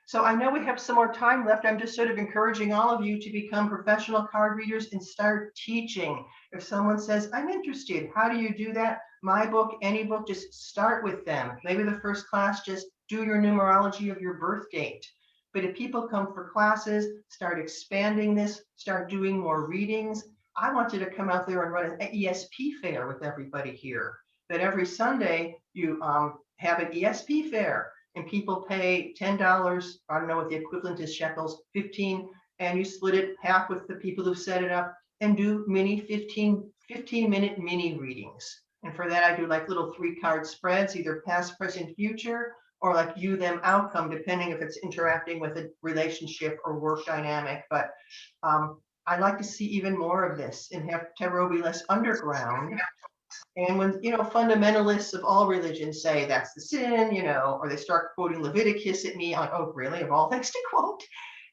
So I know we have some more time left. I'm just sort of encouraging all of you to become professional card readers and start teaching. If someone says, "I'm interested," how do you do that? My book, any book, just start with them. Maybe the first class, just do your numerology of your birth date. But if people come for classes, start expanding this, start doing more readings. I want you to come out there and run an ESP fair with everybody here. That every Sunday you have an ESP fair. And people pay $10, I don't know what the equivalent is, shekels, 15, and you split it half with the people who set it up and do mini 15-minute mini readings. And for that, I do like little 3-card spreads, either past, present, future, or like you, them, outcome, depending if it's interacting with a relationship or work dynamic. But I'd like to see even more of this and have tarot be less underground. And when, fundamentalists of all religions say that's the sin, or they start quoting Leviticus at me, I'm like, "Oh, really? Of all things to quote?"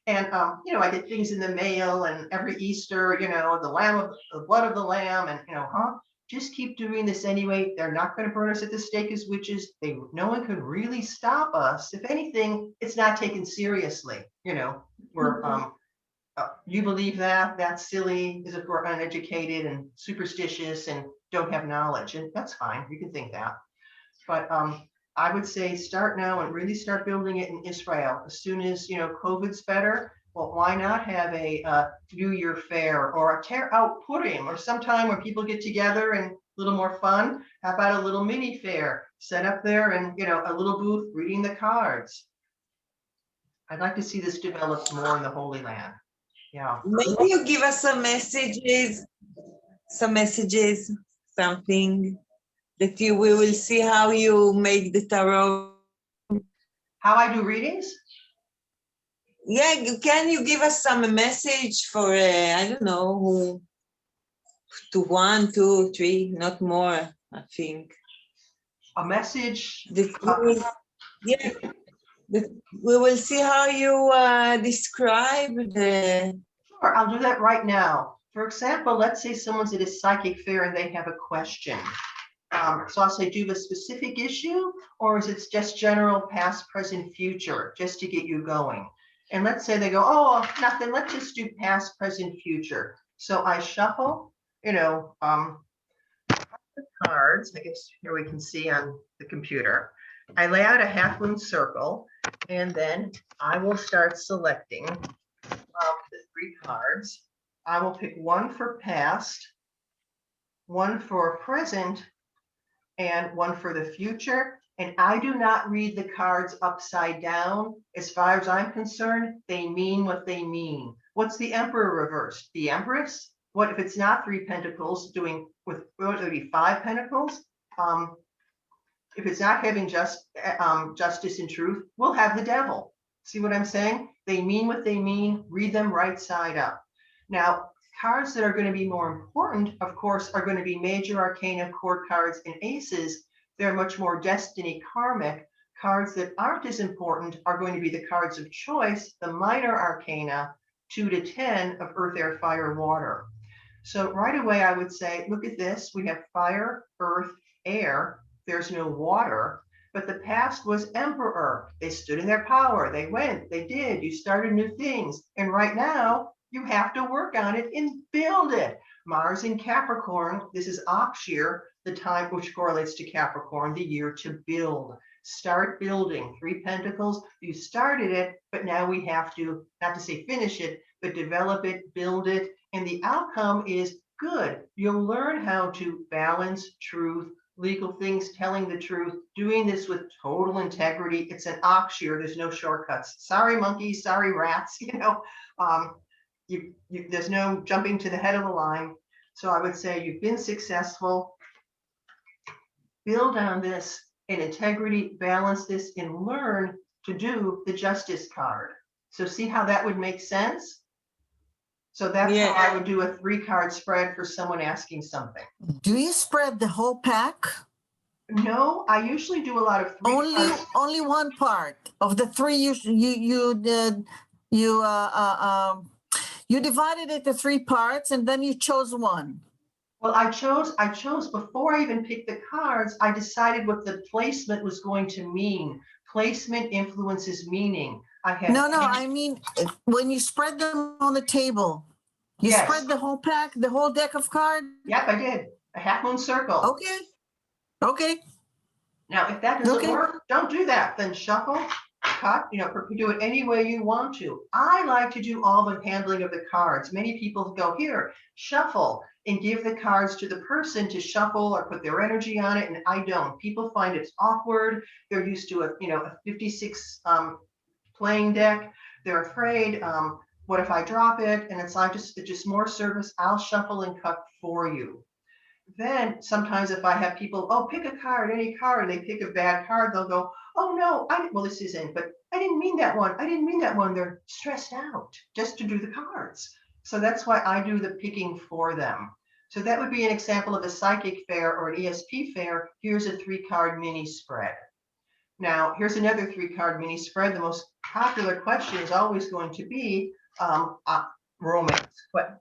And, I get things in the mail, and every Easter, the blood of the lamb, and, just keep doing this anyway. They're not going to burn us at the stake as witches. No one can really stop us. If anything, it's not taken seriously. We're, you believe that? That's silly, as if we're uneducated and superstitious and don't have knowledge, and that's fine. You can think that. But I would say start now and really start building it in Israel. As soon as COVID's better, well, why not have a New Year fair or a tear out Purim, or sometime where people get together and a little more fun? How about a little mini fair set up there and a little booth reading the cards? I'd like to see this develop more in the Holy Land. Yeah. Maybe you give us some messages, something that we will see how you make the tarot. How I do readings? Yeah, can you give us some message for, I don't know, who, to 1, 2, 3, not more, I think. A message? We will see how you describe the... Sure, I'll do that right now. For example, let's say someone's at a psychic fair and they have a question. So I'll say, do you have a specific issue, or is it just general past, present, future, just to get you going? And let's say they go, oh, nothing, let's just do past, present, future. So I shuffle, cards. I guess here we can see on the computer. I lay out a half moon circle, and then I will start selecting the 3 cards. I will pick one for past, one for present, and one for the future. And I do not read the cards upside down. As far as I'm concerned, they mean what they mean. What's the Emperor reversed? The Empress? What if it's not 3 pentacles, doing with, what would it be, 5 pentacles? If it's not having justice and truth, we'll have the devil. See what I'm saying? They mean what they mean. Read them right side up. Now, cards that are going to be more important, of course, are going to be major arcana, court cards, and aces. They're much more destiny karmic. Cards that aren't as important are going to be the cards of choice, the minor arcana, 2 to 10 of earth, air, fire, water. So right away, I would say, look at this. We have fire, earth, air. There's no water. But the past was emperor. They stood in their power. They went, they did. You started new things. And right now, you have to work on it and build it. Mars in Capricorn. This is ox year, the time which correlates to Capricorn, the year to build. Start building. 3 pentacles. You started it, but now we have to, not to say finish it, but develop it, build it. And the outcome is good. You'll learn how to balance truth, legal things, telling the truth, doing this with total integrity. It's an ox year. There's no shortcuts. Sorry, monkeys. Sorry, rats. There's no jumping to the head of the line. So I would say you've been successful. Build on this in integrity, balance this, and learn to do the justice card. So see how that would make sense? So that's how I would do a 3-card spread for someone asking something. Do you spread the whole pack? No, I usually do a lot of 3 cards. Only one part of the 3 you divided it to 3 parts, and then you chose one. Well, I chose before I even picked the cards, I decided what the placement was going to mean. Placement influences meaning. I mean, when you spread them on the table, you spread the whole pack, the whole deck of cards? Yep, I did. A half moon circle. Okay. Now, if that doesn't work, don't do that. Then shuffle, cut, do it any way you want to. I like to do all the handling of the cards. Many people go, here, shuffle, and give the cards to the person to shuffle or put their energy on it, and I don't. People find it's awkward. They're used to a 56 playing deck. They're afraid, what if I drop it? And it's like just more service. I'll shuffle and cut for you. Then sometimes if I have people, pick a card, any card, and they pick a bad card, they'll go, oh no, this isn't, but I didn't mean that one. I didn't mean that one. They're stressed out just to do the cards. So that's why I do the picking for them. So that would be an example of a psychic fair or an ESP fair. Here's a 3-card mini spread. Now, here's another 3-card mini spread. The most popular question is always going to be romance,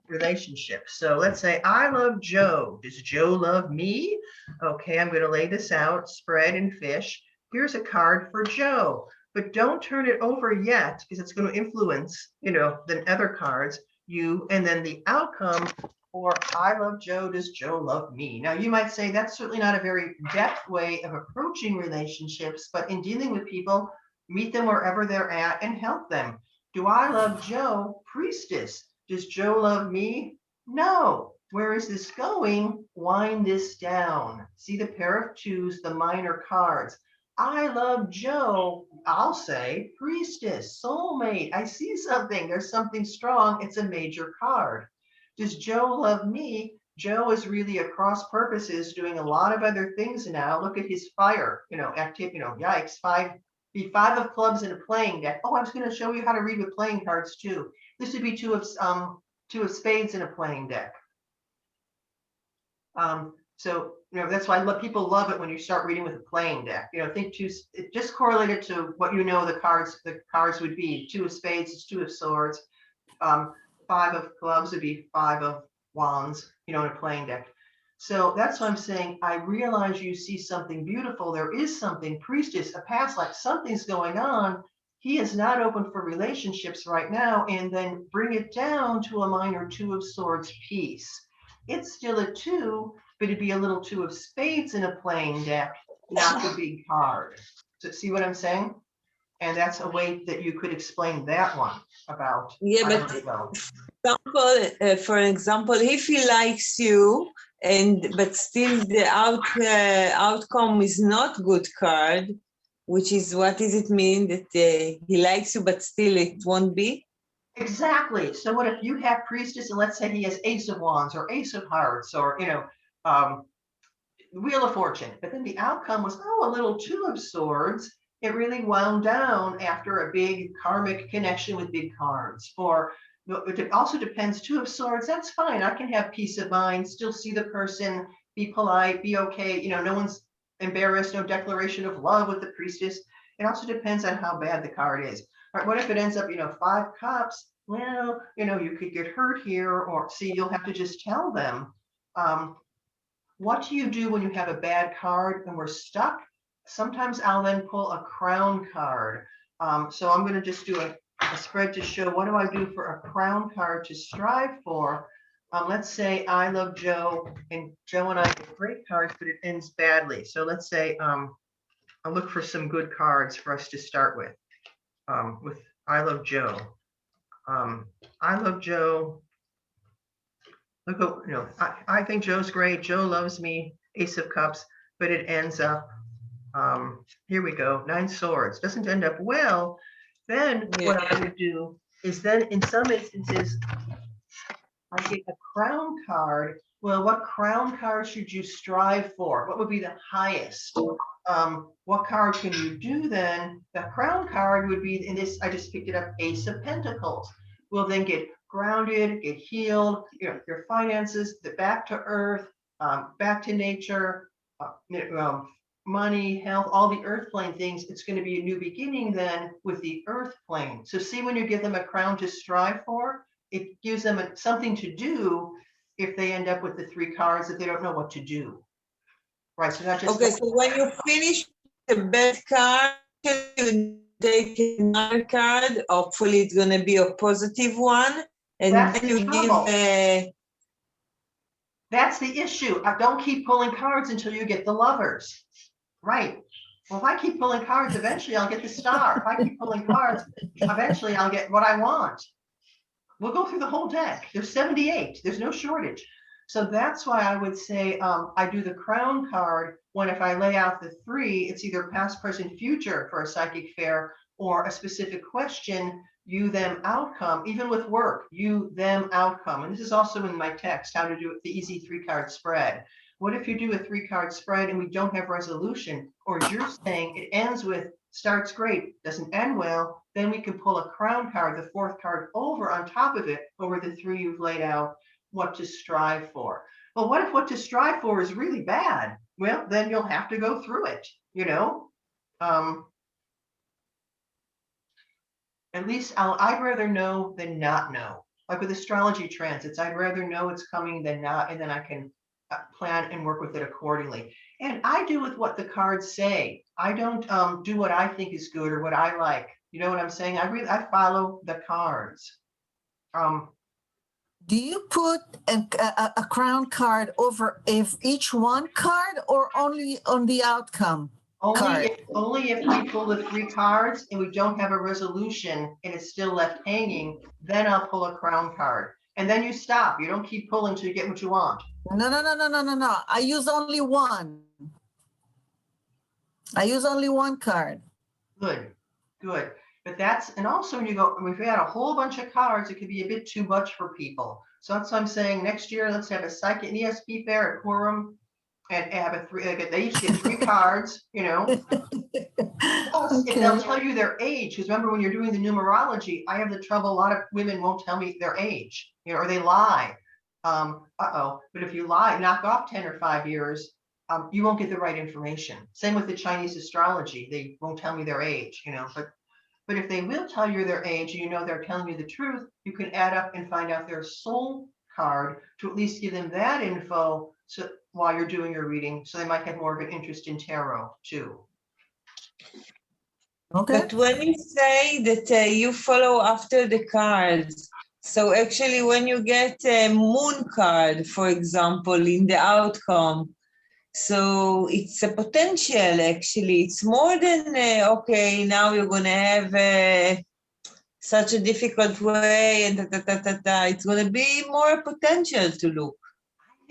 relationships. So let's say I love Joe. Does Joe love me? Okay, I'm going to lay this out, spread and fish. Here's a card for Joe, but don't turn it over yet because it's going to influence, the other cards, you, and then the outcome. Or I love Joe, does Joe love me? Now you might say that's certainly not a very depth way of approaching relationships, but in dealing with people, meet them wherever they're at and help them. Do I love Joe? Priestess. Does Joe love me? No. Where is this going? Wind this down. See the pair of 2s, the minor cards. I love Joe. I'll say priestess, soulmate. I see something. There's something strong. It's a major card. Does Joe love me? Joe is really across purposes doing a lot of other things now. Look at his fire, activity, yikes, 5 of clubs in a playing deck. Oh, I was going to show you how to read with playing cards too. This would be 2 of spades in a playing deck. So that's why people love it when you start reading with a playing deck. Think 2, it just correlated to what the cards would be. 2 of spades is 2 of swords. 5 of clubs would be 5 of wands, in a playing deck. So that's why I'm saying, I realize you see something beautiful. There is something, priestess, a past life, something's going on. he is not open for relationships right now, and then bring it down to a minor 2 of Swords piece. It's still a 2, but it'd be a little 2 of Spades in a playing deck, not the big card. So see what I'm saying? And that's a way that you could explain that one about. Yeah, but for example, if he likes you, but still the outcome is not good card, which is, what does it mean that he likes you, but still it won't be? Exactly. So what if you have Priestess, and let's say he has Ace of Wands or Ace of Hearts, or, you know, Wheel of Fortune, but then the outcome was, oh, a little 2 of Swords. It really wound down after a big karmic connection with big cards. Or it also depends, 2 of Swords, that's fine. I can have peace of mind, still see the person, be polite, be okay. You know, no one's embarrassed, no declaration of love with the Priestess. It also depends on how bad the card is. All right, what if it ends up, you know, 5 cups? Well, you know, you could get hurt here, or see, you'll have to just tell them. What do you do when you have a bad card and we're stuck? Sometimes I'll then pull a crown card. So I'm going to just do a spread to show what do I do for a crown card to strive for. Let's say I love Joe, and Joe and I get great cards, but it ends badly. So let's say I'll look for some good cards for us to start with I love Joe. I love Joe. Look, you know, I think Joe's great. Joe loves me, Ace of Cups, but it ends up, here we go, 9 Swords. Doesn't end up well. Then what I would do is then in some instances, I get a crown card. Well, what crown card should you strive for? What would be the highest? What card can you do then? The crown card would be, in this, I just picked it up, Ace of Pentacles. We'll then get grounded, get healed, you know, your finances, back to earth, back to nature, money, health, all the earth plane things. It's going to be a new beginning then with the earth plane. So see, when you give them a crown to strive for, it gives them something to do if they end up with the 3 cards, if they don't know what to do. Right, so not just— Okay, so when you finish the bad card, you take another card. Hopefully it's going to be a positive one. And that's then the you trouble. give That's the issue. I don't keep pulling cards until you get the Lovers. Right. Well, if I keep pulling cards, eventually I'll get the Star. If I keep pulling cards, eventually I'll get what I want. We'll go through the whole deck. There's 78. There's no shortage. So that's why I would say I do the crown card when, if I lay out the 3, it's either past, present, future for a psychic fair, or a specific question, you, them, outcome. Even with work, you, them, outcome. And this is also in my text, how to do it, the easy 3-card spread. What if you do a 3-card spread and we don't have resolution, or as you're saying, it ends with starts great, doesn't end well, then we can pull a crown card, the 4th card, over on top of it, over the 3 you've laid out, what to strive for. Well, what if what to strive for is really bad? Well, then you'll have to go through it, you know. At least I'd rather know than not know. Like with astrology transits, I'd rather know it's coming than not, and then I can plan and work with it accordingly. And I do with what the cards say. I don't do what I think is good or what I like. You know what I'm saying? I follow the cards. Do you put a crown card over each one card, or only on the outcome? Only if we pull the 3 cards and we don't have a resolution and it's still left hanging, then I'll pull a crown card. And then you stop. You don't keep pulling till you get what you want. No. I use only one. I use only one card. Good. But that's, and also when you go, if we had a whole bunch of cards, it could be a bit too much for people. So that's what I'm saying. Next year, let's have a psychic, an ESP fair at Quorum, and have a 3, they each get 3 cards, you know. Plus, if they'll tell you their age, because remember when you're doing the numerology, I have the trouble, a lot of women won't tell me their age, you know, or they lie. But if you lie, knock off 10 or 5 years, you won't get the right information. Same with the Chinese astrology. They won't tell me their age, you know, but if they will tell you their age, and you know they're telling you the truth, you can add up and find out their soul card to at least give them that info, so while you're doing your reading, so they might have more of an interest in tarot too. Okay. But when you say that you follow after the cards, so actually when you get a moon card, for example, in the outcome, so it's a potential actually. It's more than, okay, now you're going to have such a difficult way and It's going to be more potential to look.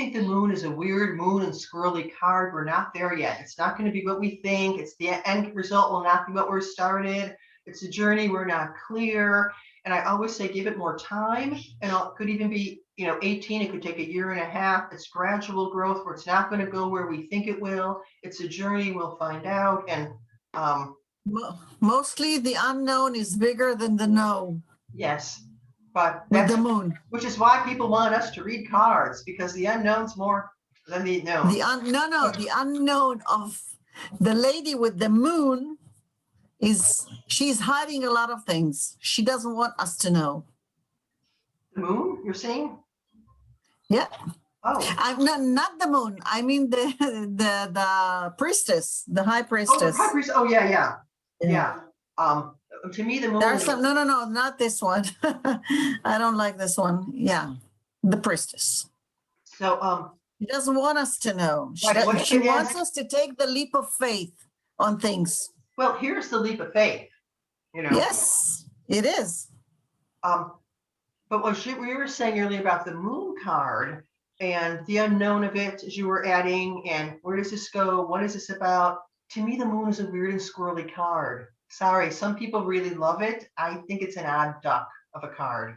I think the moon is a weird moon and squirrely card. We're not there yet. It's not going to be what we think. It's the end result will not be what we're started. It's a journey. We're not clear. And I always say, give it more time. And it could even be, 18. It could take a year and a half. It's gradual growth where it's not going to go where we think it will. It's a journey. We'll find out. And mostly the unknown is bigger than the known. yes, but With that's the moon. which is why people want us to read cards, because the unknown's more than the known. The unknown of the lady with the moon is she's hiding a lot of things. She doesn't want us to know. The moon, you're saying? Yeah. Oh, I'm not the moon. I mean the priestess, the high oh, the priestess. high priest. Oh, yeah. To me, the moon. There's some no, not this one. I don't like this one. Yeah, the priestess. So, She doesn't want us to know. Right, what She she wants is- us to take the leap of faith on things. well, here's the leap of faith. Yes, it is. But what we were saying earlier about the moon card and the unknown of it, as you were adding, and where does this go? What is this about? To me, the moon is a weird and squirrely card. Sorry, some people really love it. I think it's an odd duck of a card,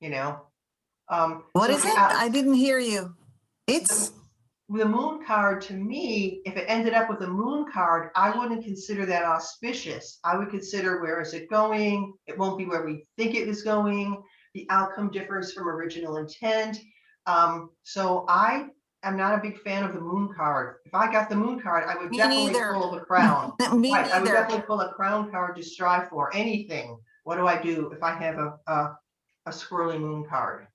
What so is it? I didn't hear you. It's the moon card, to me, if it ended up with a moon card, I wouldn't consider that auspicious. I would consider, where is it going? It won't be where we think it is going. The outcome differs from original intent. So I am not a big fan of the moon card. If I got the moon card, I would Me definitely neither. pull the crown. Me Right, I would neither. definitely pull a crown card to strive for anything. What do I do if I have a squirrely moon card,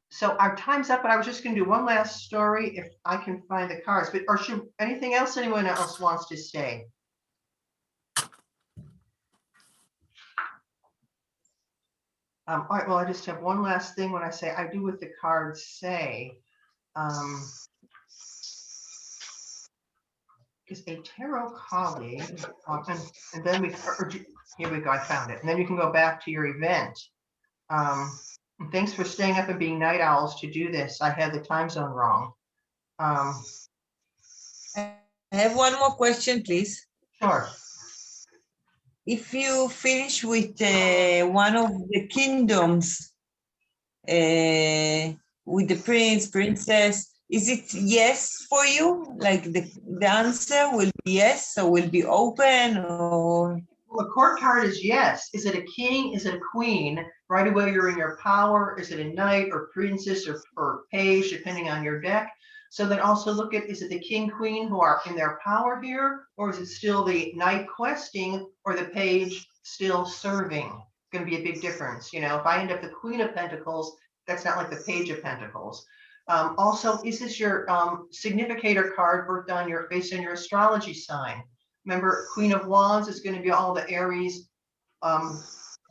So our time's up, but I was just going to do one last story if I can find the cards. But or should anything else anyone else wants to say? All right. Well, I just have one last thing when I say I do what the cards say. Is a tarot colleague, and then here we go. I found it, and then you can go back to your event. And thanks for staying up and being night owls to do this. I had the time zone wrong. I have one more question, please. Sure. If you finish with one of the kingdoms, with the prince, princess, is it yes for you? Like the answer will be yes, so will be open, or? Well, the court card is yes. Is it a king? Is it a queen? Right away, you're in your power. Is it a knight or princess or page, depending on your deck? So then also look at, is it the king, queen who are in their power here? Or is it still the knight questing or the page still serving? Going to be a big difference. If I end up the queen of pentacles, that's not like the page of pentacles. Also, is this your significator card based on your astrology sign? Remember, Queen of Wands is going to be all the Aries,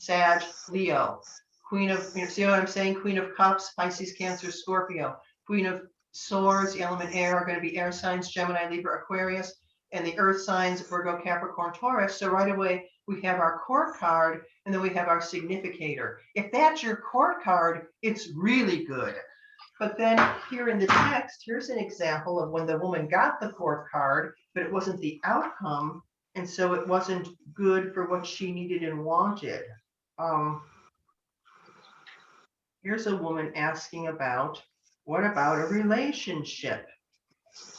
Sag, Leo. Queen of, see what I'm saying? Queen of Cups, Pisces, Cancer, Scorpio. Queen of Swords, the element air, are going to be air signs, Gemini, Libra, Aquarius, and the earth signs, Virgo, Capricorn, Taurus. So right away, we have our court card, and then we have our significator. If that's your court card, it's really good. But then here in the text, here's an example of when the woman got the court card, but it wasn't the outcome. And so it wasn't good for what she needed and wanted. Here's a woman asking about, what about a relationship?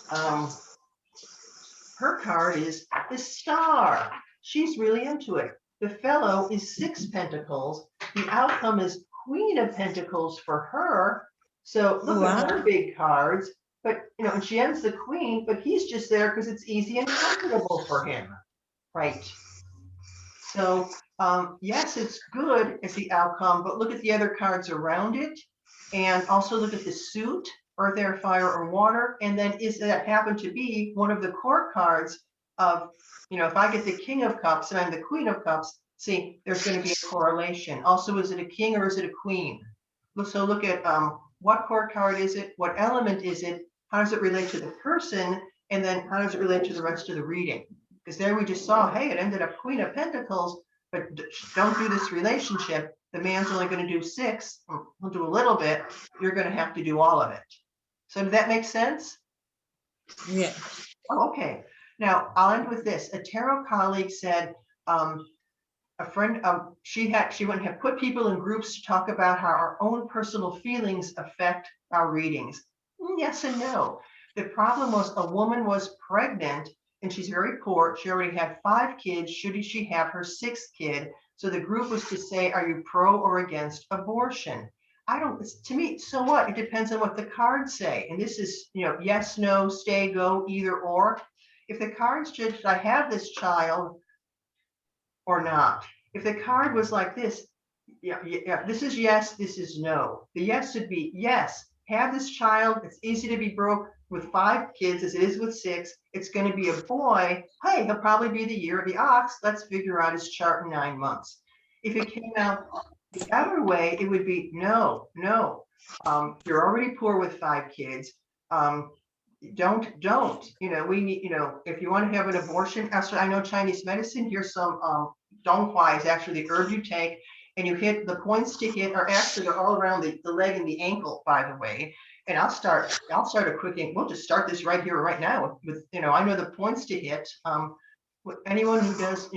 Her card is the Star. She's really into it. The fellow is 6 Pentacles. The outcome is Queen of Pentacles for her. So look at her big cards, but and she ends the queen, but he's just there because it's easy and comfortable for him, right? So yes, it's good as the outcome, but look at the other cards around it, and also look at the suit, earth, air, fire, or water, and then is that happen to be one of the court cards of, if I get the King of Cups and I'm the Queen of Cups, see, there's going to be a correlation. Also, is it a king or is it a queen? So look at what court card is it? What element is it? How does it relate to the person? And then how does it relate to the rest of the reading? Because there we just saw, hey, it ended up Queen of Pentacles, but don't do this relationship. The man's only going to do 6. He'll do a little bit. You're going to have to do all of it. So did that make sense? Yeah. Oh, okay. Now I'll end with this. A tarot colleague said, a friend, she went and had put people in groups to talk about how our own personal feelings affect our readings. Yes and no. The problem was a woman was pregnant and she's very poor. She already had 5 kids. Should she have her 6th kid? So the group was to say, are you pro or against abortion? To me, so what? It depends on what the cards say. And this is, yes, no, stay, go, either or. If the cards said, should I have this child or not? If the card was like this, yeah, this is yes, this is no. The yes would be yes, have this child. It's easy to be broke with 5 kids as it is with 6. It's going to be a boy. Hey, he'll probably be the year of the ox. Let's figure out his chart in 9 months. If it came out the other way, it would be no. You're already poor with 5 kids. Don't. We need. If you want to have an abortion, actually, I know Chinese medicine. Here's some donghuai is actually the herb you take, and you hit the points to hit are actually all around the leg and the ankle, by the way. And I'll start a quick. We'll just start this right here, right now. With I know the points to hit. With anyone who does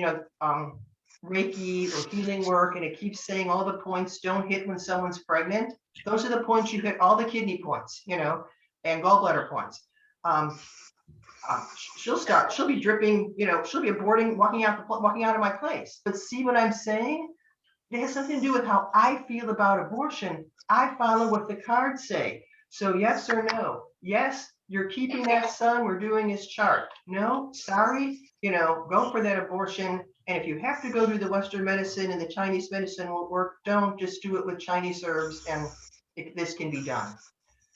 Reiki or healing work, and it keeps saying all the points don't hit when someone's pregnant. Those are the points you hit. All the kidney points, and gallbladder points. She'll be dripping, she'll be aborting, walking out of my place. But see what I'm saying? It has something to do with how I feel about abortion. I follow what the cards say. So yes or no? Yes, you're keeping that son. We're doing his chart. No, sorry, go for that abortion. And if you have to go through the Western medicine and the Chinese medicine won't work, don't. Just do it with Chinese herbs and this can be done.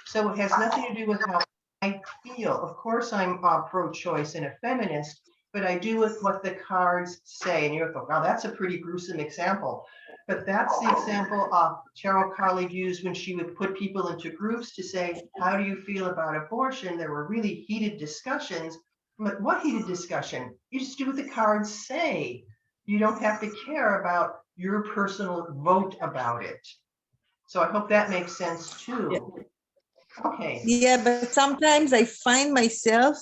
So it has nothing to do with how I feel. Of course, I'm pro-choice and a feminist, but I do with what the cards say. And you're like, wow, that's a pretty gruesome example. But that's the example tarot colleague used when she would put people into groups to say, how do you feel about abortion? There were really heated discussions. But what heated discussion? You just do what the cards say. You don't have to care about your personal vote about it. So I hope that makes sense too. Yeah. Okay. Yeah, but sometimes I find myself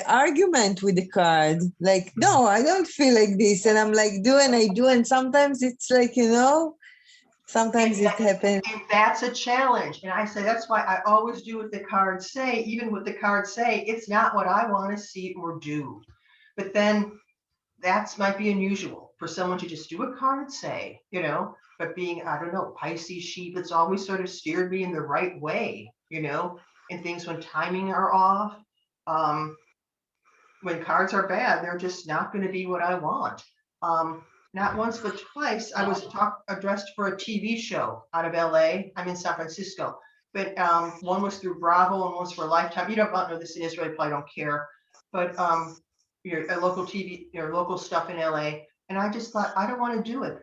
argument with the card. Like, no, I don't feel like this. And I'm like, I do. And sometimes it's like, sometimes it happens. And that's a challenge. And I say, that's why I always do what the cards say. Even what the cards say, it's not what I want to see or do. But then that might be unusual for someone to just do what cards say, but being, I don't know, Pisces sheep, it's always sort of steered me in the right way, and things when timing are off, when cards are bad, they're just not going to be what I want. Not once, but twice, I was addressed for a TV show out of LA. I'm in San Francisco, but one was through Bravo and one was for Lifetime. You don't know this in Israel, you probably don't care, but your local TV, your local stuff in LA. And I just thought, I don't want to do it.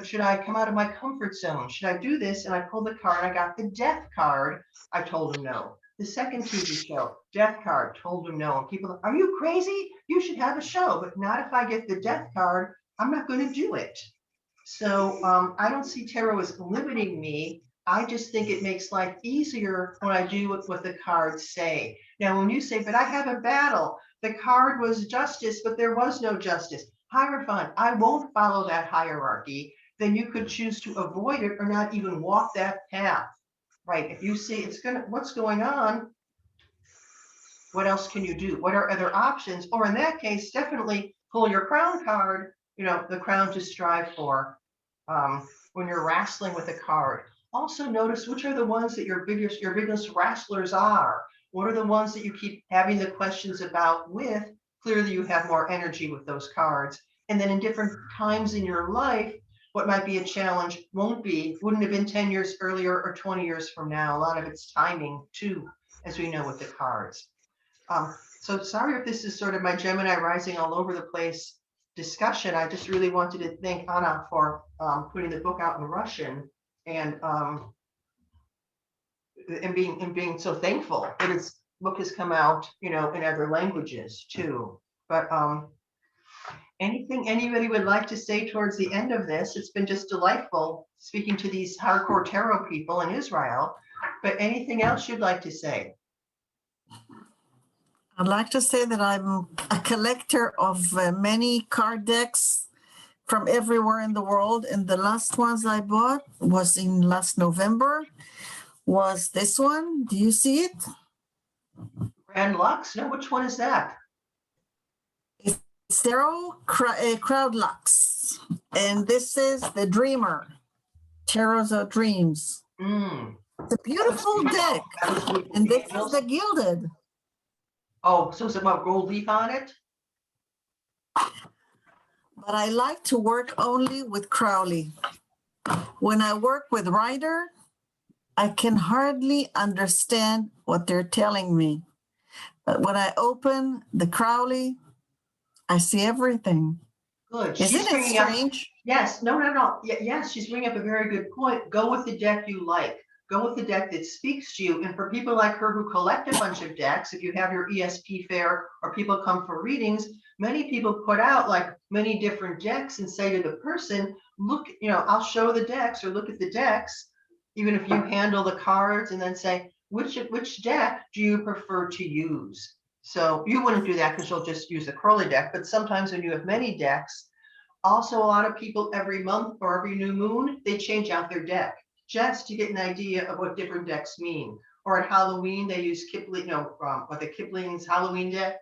Should I come out of my comfort zone? Should I do this? And I pulled the card. I got the death card. I told him no. The second TV show, death card, told him no. And people, are you crazy? You should have a show, but not if I get the death card. I'm not going to do it. So I don't see tarot as limiting me. I just think it makes life easier when I do what the cards say. Now, when you say, but I have a battle, the card was justice, but there was no justice. Hierophant, I won't follow that hierarchy. Then you could choose to avoid it or not even walk that path, right? If you see what's going on, what else can you do? What are other options? Or in that case, definitely pull your crown card, the crown to strive for when you're wrestling with a card. Also notice which are the ones that your biggest wrestlers are. What are the ones that you keep having the questions about with? Clearly you have more energy with those cards. And then in different times in your life, what might be a challenge wouldn't have been 10 years earlier or 20 years from now. A lot of it's timing too, as we know with the cards. So sorry if this is sort of my Gemini rising all over the place discussion. I just really wanted to thank Anna for putting the book out in Russian and being so thankful that his book has come out, in other languages too. But anything anybody would like to say towards the end of this? It's been just delightful speaking to these hardcore tarot people in Israel. But anything else you'd like to say? I'd like to say that I'm a collector of many card decks from everywhere in the world. And the last ones I bought was in last November, was this one. Do you see it? Grand Lux? No, which one is that? It's Tarot Crowd Lux. And this is the Dreamer, Tarots of Dreams. It's a beautiful deck. And this is the Gilded. Oh, so it's about gold leaf on it? But I like to work only with Crowley. When I work with Rider, I can hardly understand what they're telling me. But when I open the Crowley, I see everything. Good. Isn't She's it bringing up, strange? yes, no. Yes, she's bringing up a very good point. Go with the deck you like. Go with the deck that speaks to you. And for people like her who collect a bunch of decks, if you have your ESP fair or people come for readings, many people put out like many different decks and say to the person, look, I'll show the decks or look at the decks, even if you handle the cards, and then say, which deck do you prefer to use? So you wouldn't do that because you'll just use a Crowley deck. But sometimes when you have many decks, also a lot of people every month or every new moon, they change out their deck just to get an idea of what different decks mean. Or at Halloween, they use Kipling, the Kipling's Halloween deck.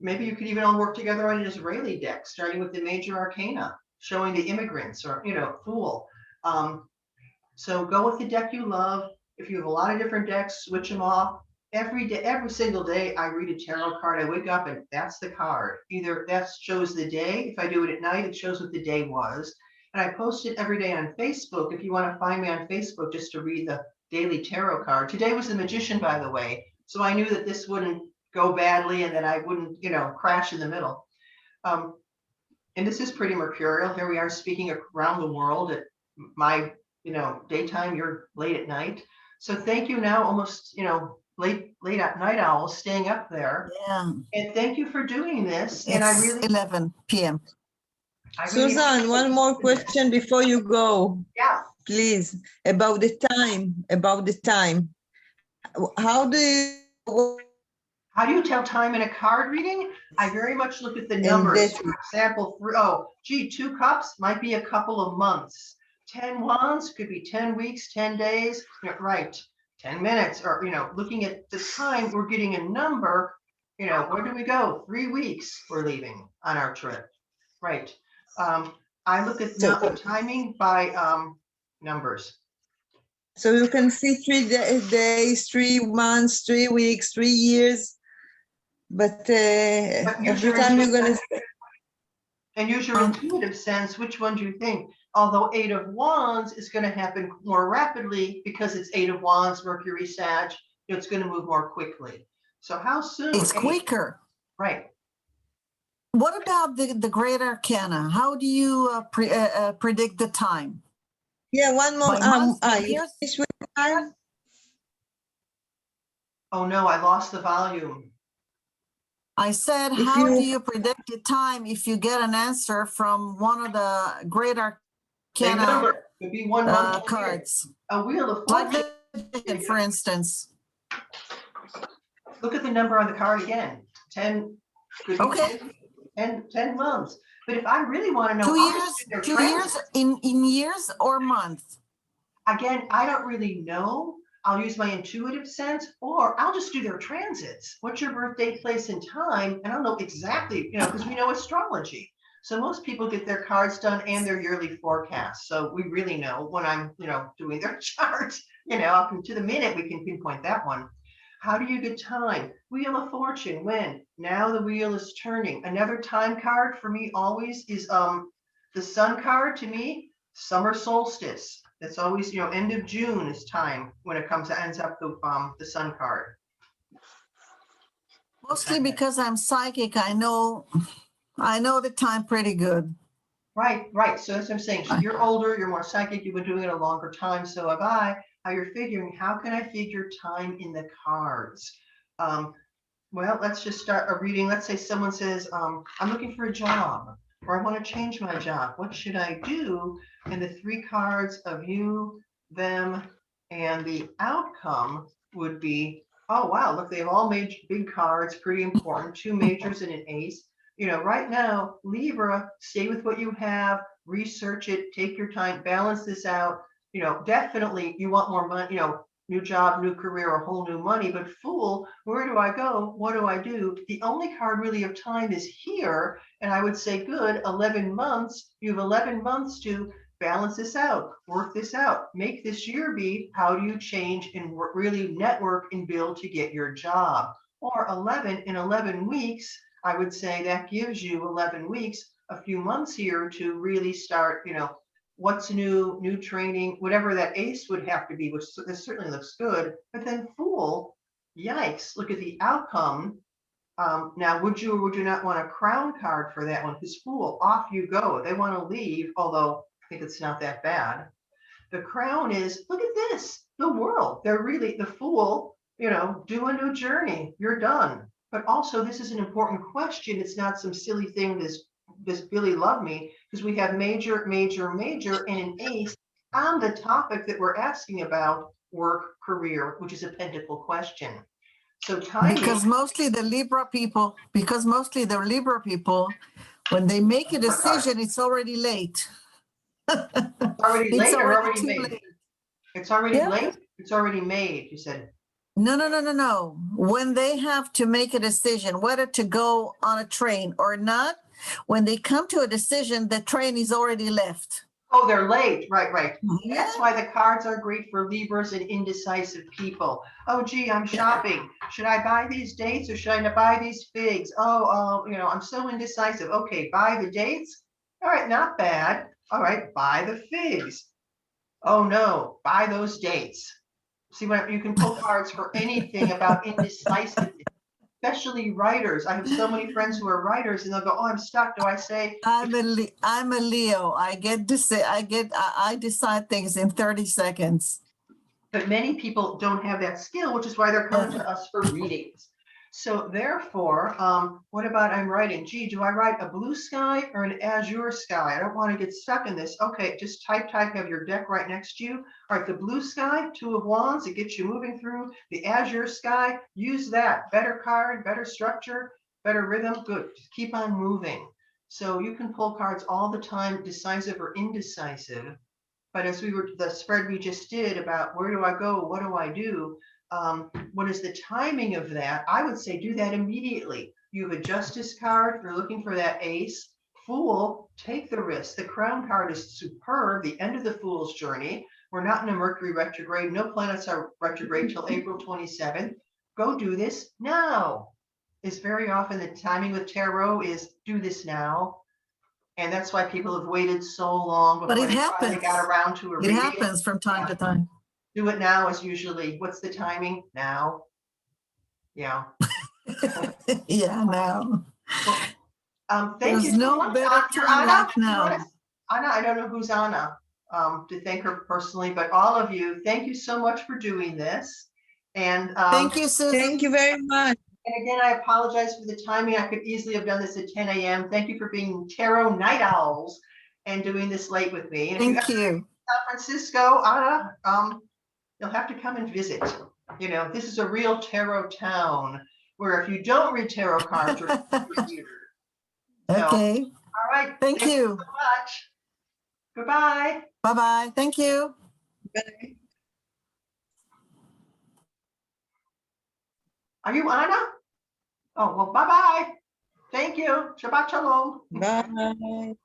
Maybe you could even all work together on an Israeli deck, starting with the major arcana, showing the immigrants or, Fool. So go with the deck you love. If you have a lot of different decks, switch them off. Every day, every single day, I read a tarot card. I wake up and that's the card. Either that shows the day. If I do it at night, it shows what the day was. And I post it every day on Facebook. If you want to find me on Facebook just to read the daily tarot card. Today was the Magician, by the way. So I knew that this wouldn't go badly and that I wouldn't, crash in the middle. And this is pretty mercurial. Here we are speaking around the world at my, daytime, you're late at night. So thank you now, almost, late at night owls staying up there. Yeah. And thank you for doing this. It's and I really 11 p.m. Susan, one more question before you go. Yeah. Please, about the time. How do you tell time in a card reading? I very much look at the numbers. For example, 2 cups might be a couple of months. 10 wands could be 10 weeks, 10 days, right? 10 minutes, or, looking at the time, we're getting a number, where do we go? 3 weeks, we're leaving on our trip, right? I look at timing by numbers. So you can see 3 days, 3 months, 3 weeks, 3 years, but every time you're going to say. And use your intuitive sense, which one do you think? Although 8 of Wands is going to happen more rapidly because it's 8 of Wands, Mercury, Sag, it's going to move more quickly. So how soon? It's quicker. Right. What about the Great Arcana? How do you predict the time? Yeah, one more. Oh no, I lost the volume. I said, how do you predict the time if you get an answer from one of the Great Arcana could be 1 month cards? A Wheel of Fortune. Like, for instance. Look at the number on the card again. 10. Could be okay. 10 months. But if I really want to know 2 years, 2 years in years or months? Again, I don't really know. I'll use my intuitive sense, or I'll just do their transits. What's your birth date, place, and time? And I'll know exactly, because we know astrology. So most people get their cards done and their yearly forecast. So we really know when I'm, doing their chart, up to the minute, we can pinpoint that one. How do you get time? Wheel of Fortune, when? Now the wheel is turning. Another time card for me always is the sun card to me, summer solstice. It's always, end of June is time when it ends up the sun card. Mostly because I'm psychic, I know the time pretty good. Right, right. So that's what I'm saying. So you're older, you're more psychic, you've been doing it a longer time. So have I. How you're figuring, how can I figure time in the cards? Well, let's just start a reading. Let's say someone says, I'm looking for a job, or I want to change my job. What should I do? And the 3 cards of you, them, and the outcome would be, oh, wow, look, they've all made big cards, pretty important, 2 majors and an ace. You know, right now, Libra, stay with what you have, research it, take your time, balance this out. You know, definitely you want more money, you know, new job, new career, a whole new money, but Fool, where do I go? What do I do? The only card really of time is here. And I would say, good, 11 months, you have 11 months to balance this out, work this out, make this year be, how do you change and really network and build to get your job? Or 11 weeks, I would say that gives you 11 weeks, a few months here to really start, you know, what's new training, whatever that ace would have to be, which this certainly looks good. But then Fool, yikes, look at the outcome. Now, would you or would you not want a crown card for that one? Because Fool, off you go. They want to leave, although I think it's not that bad. The crown is, look at this, the world. They're really, the Fool, you know, do a new journey. You're done. But also, this is an important question. It's not some silly thing, this Billy Love Me, because we have major, major, major, and an ace on the topic that we're asking about, work, career, which is a pentacle question. So timing. Because mostly the Libra people, when they make a decision, it's already late. Already It's late or already already too made? late. It's already Yeah. late? It's already made, you said. No. When they have to make a decision, whether to go on a train or not, when they come to a decision, the train is already left. Oh, they're late. Right, right. Yeah. That's why the cards are great for Libras and indecisive people. Oh, gee, I'm shopping. Should I buy these dates or should I not buy these figs? Oh, you know, I'm so indecisive. Okay, buy the dates. All right, not bad. All right, buy the figs. Oh no, buy those dates. See, what you can pull cards for anything about indecisiveness, especially writers. I have so many friends who are writers, and they'll go, "Oh, I'm stuck. Do I say?" I'm a Leo. I decide things in 30 seconds. But many people don't have that skill, which is why they're coming to us for readings. So therefore, what about I'm writing? Gee, do I write a blue sky or an azure sky? I don't want to get stuck in this. Okay, just type, have your deck right next to you. All right, the blue sky, 2 of wands, it gets you moving through. The azure sky, use that. Better card, better structure, better rhythm. Good, just keep on moving. So you can pull cards all the time, decisive or indecisive. But as the spread we just did about where do I go, what do I do? What is the timing of that? I would say do that immediately. You have a justice card. You're looking for that ace. Fool, take the risk. The crown card is superb. The end of the Fool's journey. We're not in a Mercury retrograde. No planets are retrograde till April 27th. Go do this now. Is very often the timing with tarot is do this now. And that's why people have waited so long before But it they finally happens. got around to a It reading. happens from time to time. Do it now is usually, what's the timing? Now. Yeah. Yeah, now. Thank There's you so no much. better You're time Anna? like now. Anna, I don't know who's Anna, to thank her personally, but all of you, thank you so much for doing this. And Thank you, Susan. Thank you very much. and again, I apologize for the timing. I could easily have done this at 10 a.m. Thank you for being tarot night owls and doing this late with me. And Thank if you you. San Francisco, Anna, you'll have to come and visit. You know, this is a real tarot town where if you don't read tarot cards, you're weird. So, Okay. all right. Thank you. So much. Goodbye. Bye-bye. Thank you. Bye. Are you Anna? Oh, well, bye-bye. Thank you. Shabbat shalom. Bye.